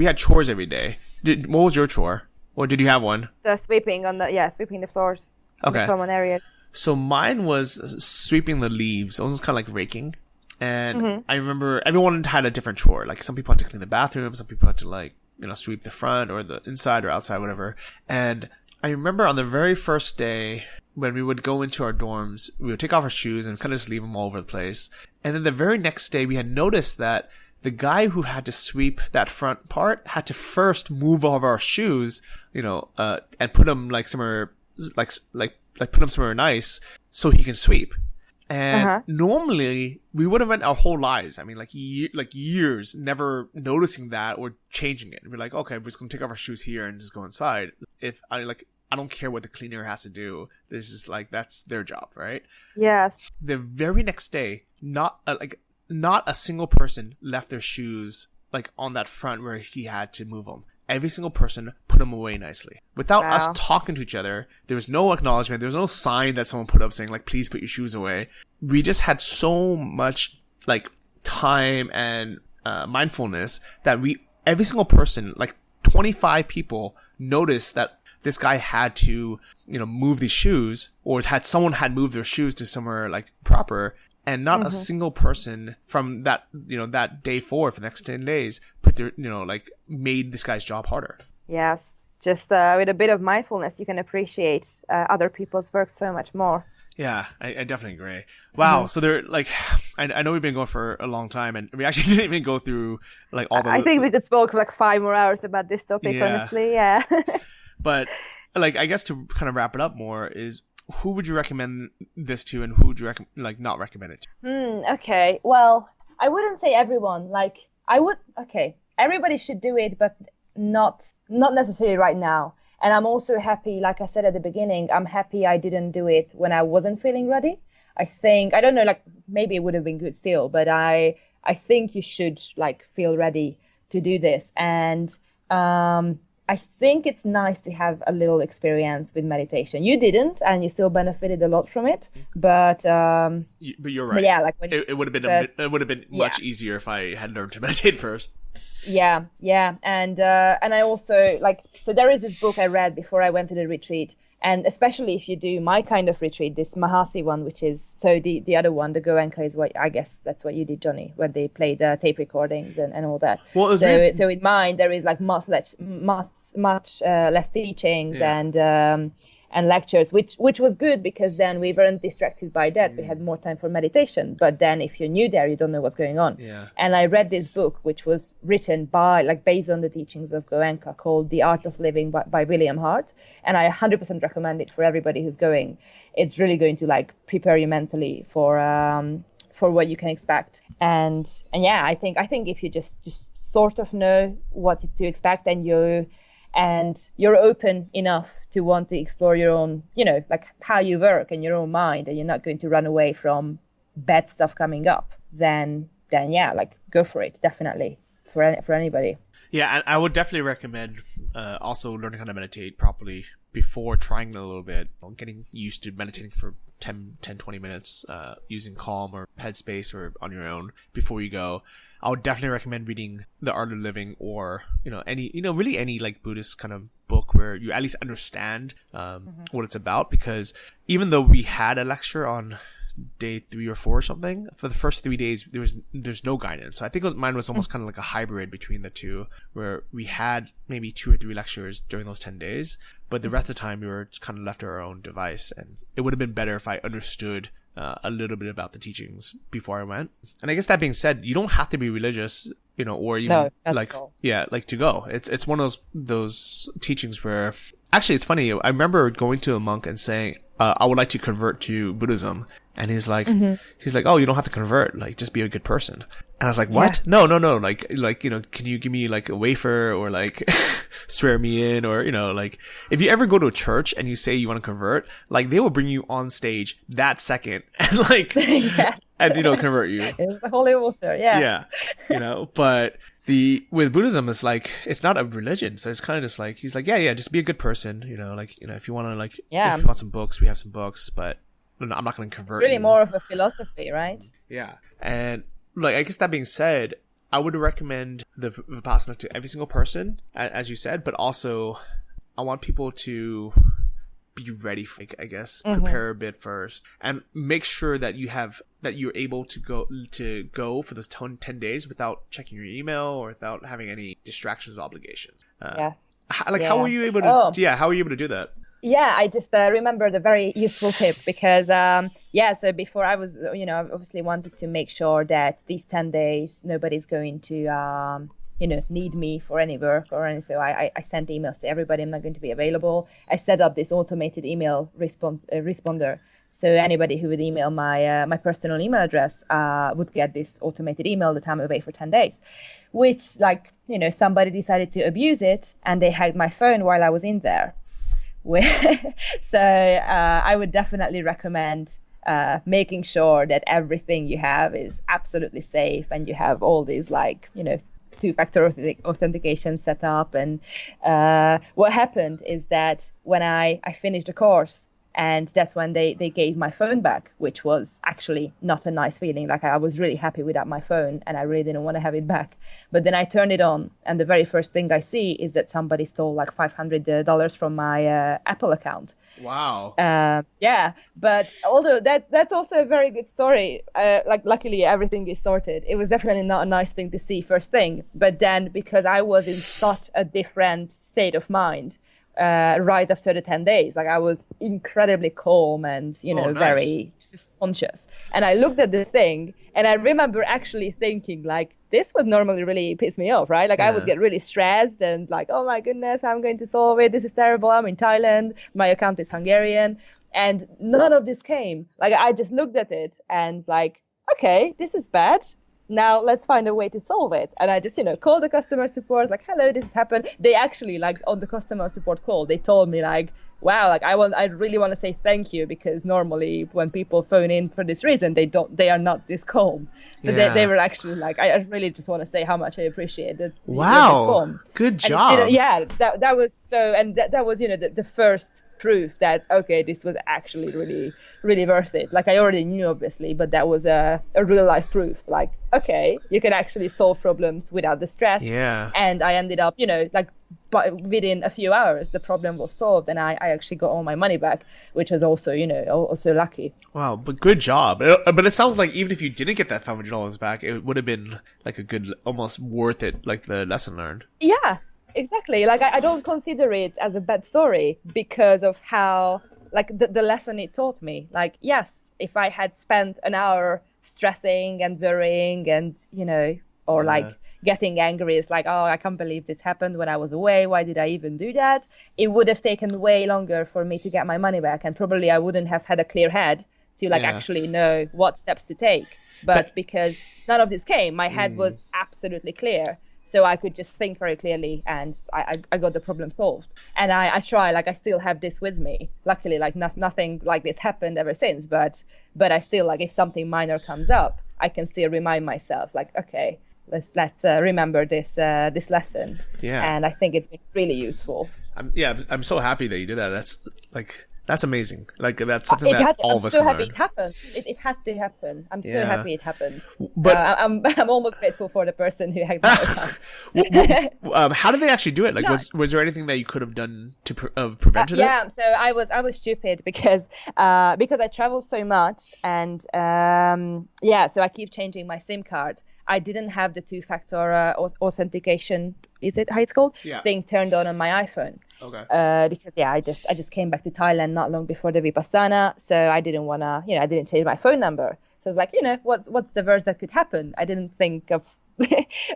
had chores every day. What was your chore? Or did you have one? Sweeping the floors. Okay. In the common areas. So mine was sweeping the leaves. It was kind of like raking. And I remember everyone had a different chore. Like some people had to clean the bathroom, some people had to like, sweep the front or the inside or outside, whatever. And I remember on the very first day when we would go into our dorms, we would take off our shoes and kind of just leave them all over the place. And then the very next day we had noticed that the guy who had to sweep that front part had to first move all of our shoes, and put them like somewhere, like put them somewhere nice so he can sweep. And normally we would have went our whole lives. I mean, like years never noticing that or changing it. We're like, okay, we're just going to take off our shoes here and just go inside. I don't care what the cleaner has to do. This is like, that's their job, right? Yes. The very next day, not a single person left their shoes like on that front where he had to move them. Every single person put them away nicely without us talking to each other. There was no acknowledgement. There was no sign that someone put up saying like, please put your shoes away. We just had so much like time and mindfulness that every single person, like 25 people, noticed that this guy had to, move these shoes, or someone had moved their shoes to somewhere like proper. And not a single person from that, that day forward for the next 10 days made this guy's job harder. Yes. Just with a bit of mindfulness, you can appreciate other people's work so much more. Yeah, I definitely agree. Wow. So they're like, I know we've been going for a long time and we actually didn't even go through like all the... I think we could talk for like 5 more hours about this topic, honestly. Yeah. But like, I guess to kind of wrap it up more is, who would you recommend this to, and who would you not recommend it to? Okay. Well, I wouldn't say everyone. Like, everybody should do it, but not necessarily right now. And I'm also happy, like I said at the beginning, I'm happy I didn't do it when I wasn't feeling ready. I don't know, like maybe it would have been good still, but I think you should like feel ready to do this. And I think it's nice to have a little experience with meditation. You didn't, and you still benefited a lot from it. But you're right. But yeah, like it would have been much easier if I had learned to meditate first. Yeah, and I also so there is this book I read before I went to the retreat, and especially if you do my kind of retreat, this Mahasi one, which is the other one, the Goenka, is what I guess that's what you did, Johnny, when they played tape recordings and all that. Well, so in mine there is like much less teachings and lectures, which was good because then we weren't distracted by that. We had more time for meditation. But then if you're new there, you don't know what's going on. Yeah. And I read this book, which was written based on the teachings of Goenka, called The Art of Living by William Hart. And I 100% recommend it for everybody who's going. It's really going to prepare you mentally for what you can expect. And yeah, I think if you just sort of know what to expect, and you're open enough to want to explore your own, how you work and your own mind, and you're not going to run away from bad stuff coming up, then yeah, go for it, definitely, for anybody. Yeah, and I would definitely recommend also learning how to meditate properly before trying it a little bit, getting used to meditating for 10-20 minutes, using Calm or Headspace or on your own before you go. I would definitely recommend reading The Art of Living, or really any Buddhist kind of book where you at least understand what it's about. Because even though we had a lecture on day 3 or 4 or something, for the first 3 days there's no guidance. So I think mine was almost kind of like a hybrid between the two, where we had maybe 2 or 3 lectures during those 10 days, but the rest of the time we were just kind of left to our own device. And it would have been better if I understood a little bit about the teachings before I went. And I guess that being said, you don't have to be religious, or even to go. It's one of those teachings where, actually, it's funny. I remember going to a monk and saying, I would like to convert to Buddhism. And he's like, oh, you don't have to convert. Just be a good person. And I was like, what? Yeah. No. Can you give me a wafer, or swear me in, or, if you ever go to a church and you say you want to convert, they will bring you on stage that second and yes. and, convert you. It's the holy water. Yeah. Yeah. But with Buddhism, it's it's not a religion. So it's kind of just he's yeah, just be a good person. If you want to if you want some books, we have some books, but I'm not going to convert. It's really more of a philosophy, right? Yeah. And I guess that being said, I would recommend the Vipassana to every single person, as you said, but also I want people to be ready for, I guess, prepare a bit first and make sure that you're able to go for those 10 days without checking your email or without having any distractions or obligations. Yes. How were you able to, how were you able to do that? Yeah, I just remembered a very useful tip because, so before I was, I obviously wanted to make sure that these 10 days, nobody's going to, need me for any work or anything. So I sent emails to everybody. I'm not going to be available. I set up this automated email responder. So anybody who would email my personal email address would get this automated email that I'm away for 10 days, which somebody decided to abuse it and they hacked my phone while I was in there. So I would definitely recommend making sure that everything you have is absolutely safe and you have all these two-factor authentication set up. And what happened is that when I finished the course, and that's when they gave my phone back, which was actually not a nice feeling. Like I was really happy without my phone and I really didn't want to have it back. But then I turned it on and the very first thing I see is that somebody stole like $500 from my Apple account. Wow. Yeah, but although that's also a very good story. Luckily everything is sorted. It was definitely not a nice thing to see first thing. But then because I was in such a different state of mind, right after the 10 days, like I was incredibly calm and nice. very just conscious, and I looked at the thing and I remember actually thinking like this would normally really piss me off, right? Like I would get really stressed and like, oh my goodness, I'm going to solve it, this is terrible, I'm in Thailand, my account is Hungarian, and none of this came. Like I just looked at it and like, okay, this is bad. Now let's find a way to solve it. And I just, called the customer support, like, hello, this has happened. They actually, like, on the customer support call, they told me, like, wow, like, I really want to say thank you because normally when people phone in for this reason, they are not this calm. So they were actually like, I really just want to say how much I appreciate it. Wow, good job. That was so, and that was, the first proof that okay, this was actually really really worth it. Like I already knew obviously, but that was a real life proof, like okay, you can actually solve problems without the stress. And I ended up but within a few hours the problem was solved and I actually got all my money back, which was also also lucky. Wow, but good job. But it sounds like even if you didn't get that $500 back, it would have been like a good, almost worth it, like the lesson learned. Yeah, exactly. Like I don't consider it as a bad story because of how like the lesson it taught me. Like yes, if I had spent an hour stressing and worrying and getting angry, it's like, oh, I can't believe this happened when I was away, why did I even do that? It would have taken way longer for me to get my money back, and probably I wouldn't have had a clear head to actually know what steps to take. But because none of this came, my head was absolutely clear. So I could just think very clearly and I got the problem solved. And I try, I still have this with me. Luckily, nothing like this happened ever since, but I still, if something minor comes up, I can still remind myself, okay, let's remember this lesson. Yeah. And I think it's been really useful. I'm so happy that you did that. That's amazing. That's something that all of us can learn. I'm so happy it happened. It had to happen. I'm so happy it happened. But I'm almost grateful for the person who hacked my account. How did they actually do it? Was there anything that you could have done to prevent it? Yeah. So I was stupid because I travel so much and so I keep changing my SIM card. I didn't have the two-factor authentication. Is it how it's called? Yeah. Thing turned on my iPhone. Okay. Because I just came back to Thailand not long before the Vipassana, so I didn't wanna, I didn't change my phone number. So I was like, what's the worst that could happen? I didn't think of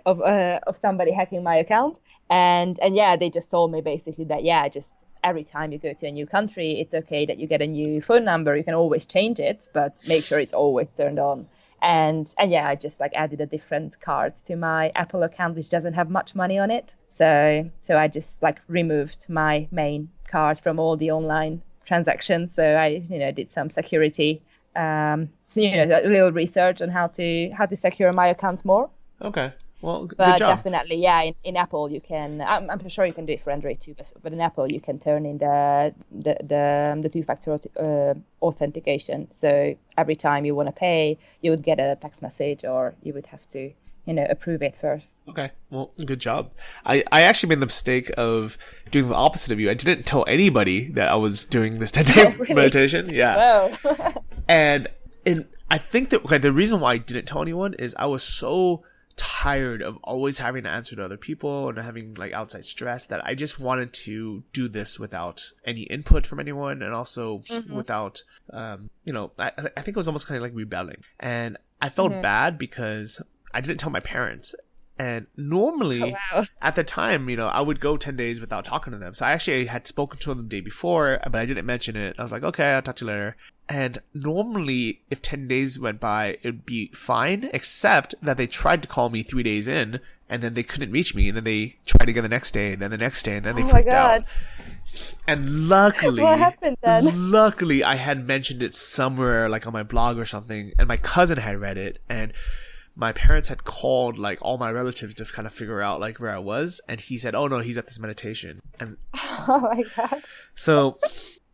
of somebody hacking my account, and they just told me basically that just every time you go to a new country, it's okay that you get a new phone number. You can always change it, but make sure it's always turned on. And I just added a different card to my Apple account, which doesn't have much money on it. So I just removed my main card from all the online transactions. So I did some security, a little research on how to secure my accounts more. Okay. Well, good but job. Definitely, in Apple you can. I'm sure you can do it for Android too, but in Apple you can turn in the two-factor authentication. So every time you want to pay, you would get a text message, or you would have to approve it first. Okay. Well, good job. I actually made the mistake of doing the opposite of you. I didn't tell anybody that I was doing this 10-day really? meditation. Yeah. Wow. And I think that the reason why I didn't tell anyone is I was so tired of always having to answer to other people and having like outside stress that I just wanted to do this without any input from anyone, and also without I think it was almost kind of like rebelling. And I felt bad because I didn't tell my parents. And normally at the time, I would go 10 days without talking to them. So I actually had spoken to them the day before, but I didn't mention it. I was like, okay, I'll talk to you later. And normally if 10 days went by, it'd be fine, except that they tried to call me 3 days in and then they couldn't reach me. And then they tried again the next day, and then the next day, and then they freaked out. And luckily, what happened then? Luckily I had mentioned it somewhere like on my blog or something, and my cousin had read it, and my parents had called like all my relatives to kind of figure out like where I was, and he said, "Oh no, he's at this meditation." And oh my god! So,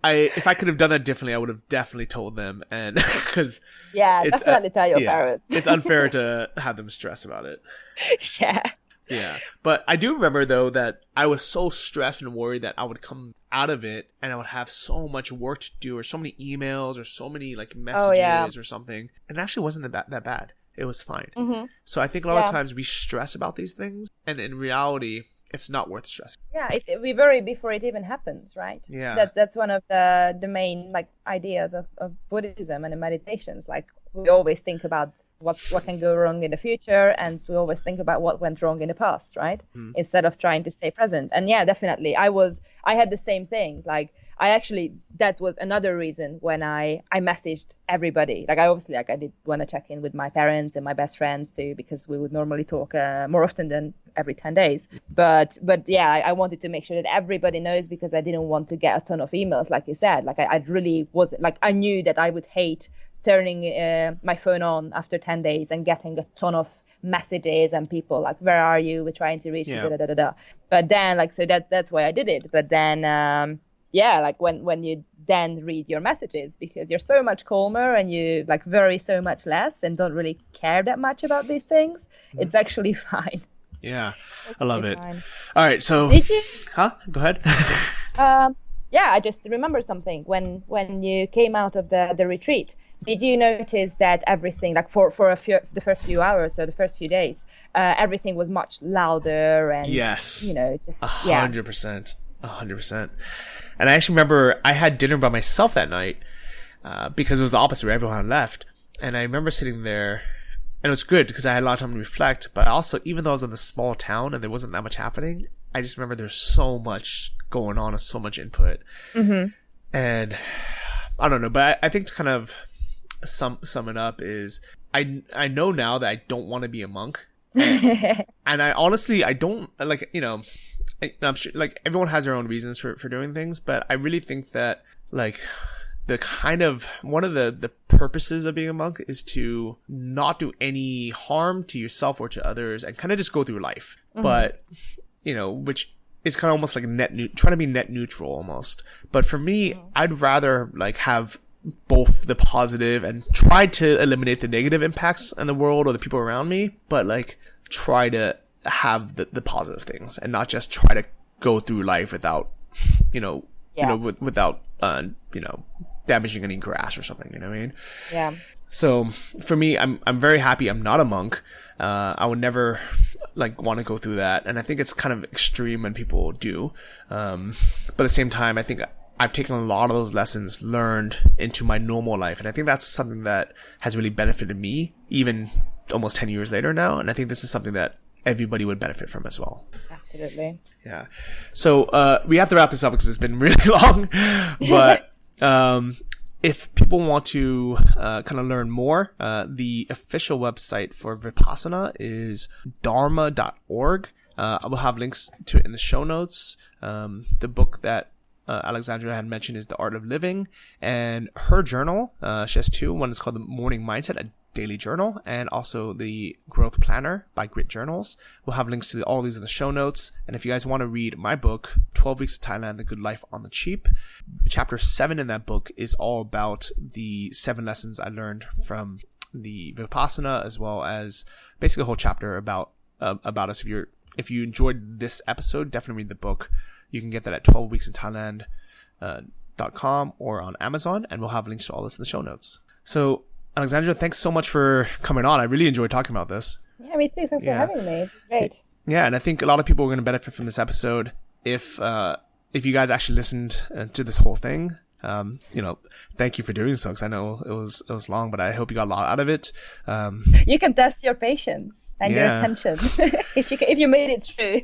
if I could have done that differently, I would have definitely told them, and because definitely tell your parents. It's unfair to have them stress about it. Yeah. Yeah, but I do remember though that I was so stressed and worried that I would come out of it and I would have so much work to do, or so many emails, or so many like messages or something, and it actually wasn't that bad. It was fine. So I think a lot of times we stress about these things, and in reality, it's not worth stressing. Yeah, we worry before it even happens, right? Yeah. That's one of the main like ideas of Buddhism and the meditations. Like we always think about what can go wrong in the future, and we always think about what went wrong in the past, right? Instead of trying to stay present. And yeah, definitely, I had the same thing. Like that was another reason when I messaged everybody. Like I did want to check in with my parents and my best friends too, because we would normally talk more often than every 10 days. But yeah, I wanted to make sure that everybody knows, because I didn't want to get a ton of emails, like you said. Like I really wasn't, like I knew that I would hate turning my phone on after 10 days and getting a ton of messages and people like, where are you? We're trying to reach you, da, da, da, da. But then like, so that's why I did it. But then, like when you then read your messages, because you're so much calmer and you like worry so much less and don't really care that much about these things, it's actually fine. Yeah, I love it. Fine. All right, so did you? Huh? Go ahead. Yeah, I just remember something when you came out of the retreat. Did you notice that everything, like for the first few hours or the first few days, everything was much louder and yes, just 100%, 100%. And I actually remember I had dinner by myself that night because it was the opposite where everyone had left. And I remember sitting there, and it was good because I had a lot of time to reflect. But also, even though I was in a small town and there wasn't that much happening, I just remember there's so much going on and so much input. And I don't know, but I think to kind of sum it up is I know now that I don't want to be a monk. And I honestly, I don't like, I'm sure like everyone has their own reasons for doing things, but I really think that like the kind of one of the purposes of being a monk is to not do any harm to yourself or to others and kind of just go through life. But, which is kind of almost like trying to be net neutral almost. But for me, I'd rather like have both the positive and try to eliminate the negative impacts in the world or the people around me, but like try to have the positive things and not just try to go through life without, without damaging any grass or something, you know what I mean? Yeah. So for me, I'm very happy I'm not a monk. I would never like want to go through that. And I think it's kind of extreme when people do. But at the same time, I think I've taken a lot of those lessons learned into my normal life. And I think that's something that has really benefited me even almost 10 years later now. And I think this is something that everybody would benefit from as well. Absolutely. Yeah. So, we have to wrap this up because it's been really long, but, if people want to, kind of learn more, the official website for Vipassana is dharma.org. I will have links to it in the show notes. The book that Alexandra had mentioned is The Art of Living, and her journal, she has two. One is called The Morning Mindset, a daily journal, and also the Growth Planner by Grit Journals. We'll have links to all these in the show notes. And if you guys want to read my book, 12 Weeks of Thailand, The Good Life on the Cheap, chapter 7 in that book is all about the 7 lessons I learned from the Vipassana, as well as basically a whole chapter about us. If you enjoyed this episode, definitely read the book. You can get that at 12weeksinthailand.com or on Amazon, and we'll have links to all this in the show notes. So, Alexandra, thanks so much for coming on. I really enjoyed talking about this. Yeah, me too. Thanks for having me. It's great. Yeah, and I think a lot of people are going to benefit from this episode if you guys actually listened to this whole thing. Thank you for doing so, because I know it was long, but I hope you got a lot out of it. You can test your patience and your attention if you made it through.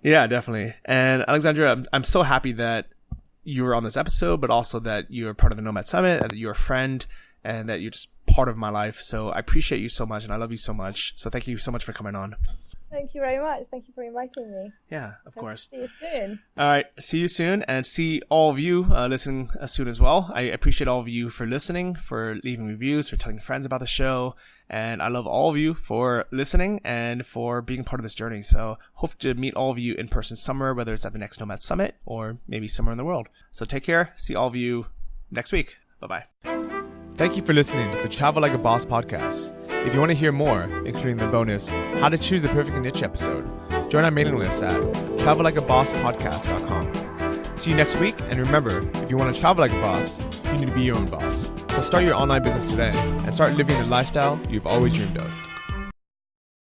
Yeah, definitely. And Alexandra, I'm so happy that you were on this episode, but also that you're part of the Nomad Summit, and that you're a friend, and that you're just part of my life. So I appreciate you so much, and I love you so much. So thank you so much for coming on. Thank you very much. Thank you for inviting me. Yeah, of course. See you soon. All right. See you soon, and see all of you listening soon as well. I appreciate all of you for listening, for leaving reviews, for telling friends about the show. And I love all of you for listening and for being part of this journey. So hope to meet all of you in person somewhere, whether it's at the next Nomad Summit or maybe somewhere in the world. So take care. See all of you next week. Bye-bye. Thank you for listening to the Travel Like a Boss podcast. If you want to hear more, including the bonus How to Choose the Perfect Niche episode, join our mailing list at travellikeabosspodcast.com. See you next week, and remember, if you want to travel like a boss, you need to be your own boss. So start your online business today and start living the lifestyle you've always dreamed of.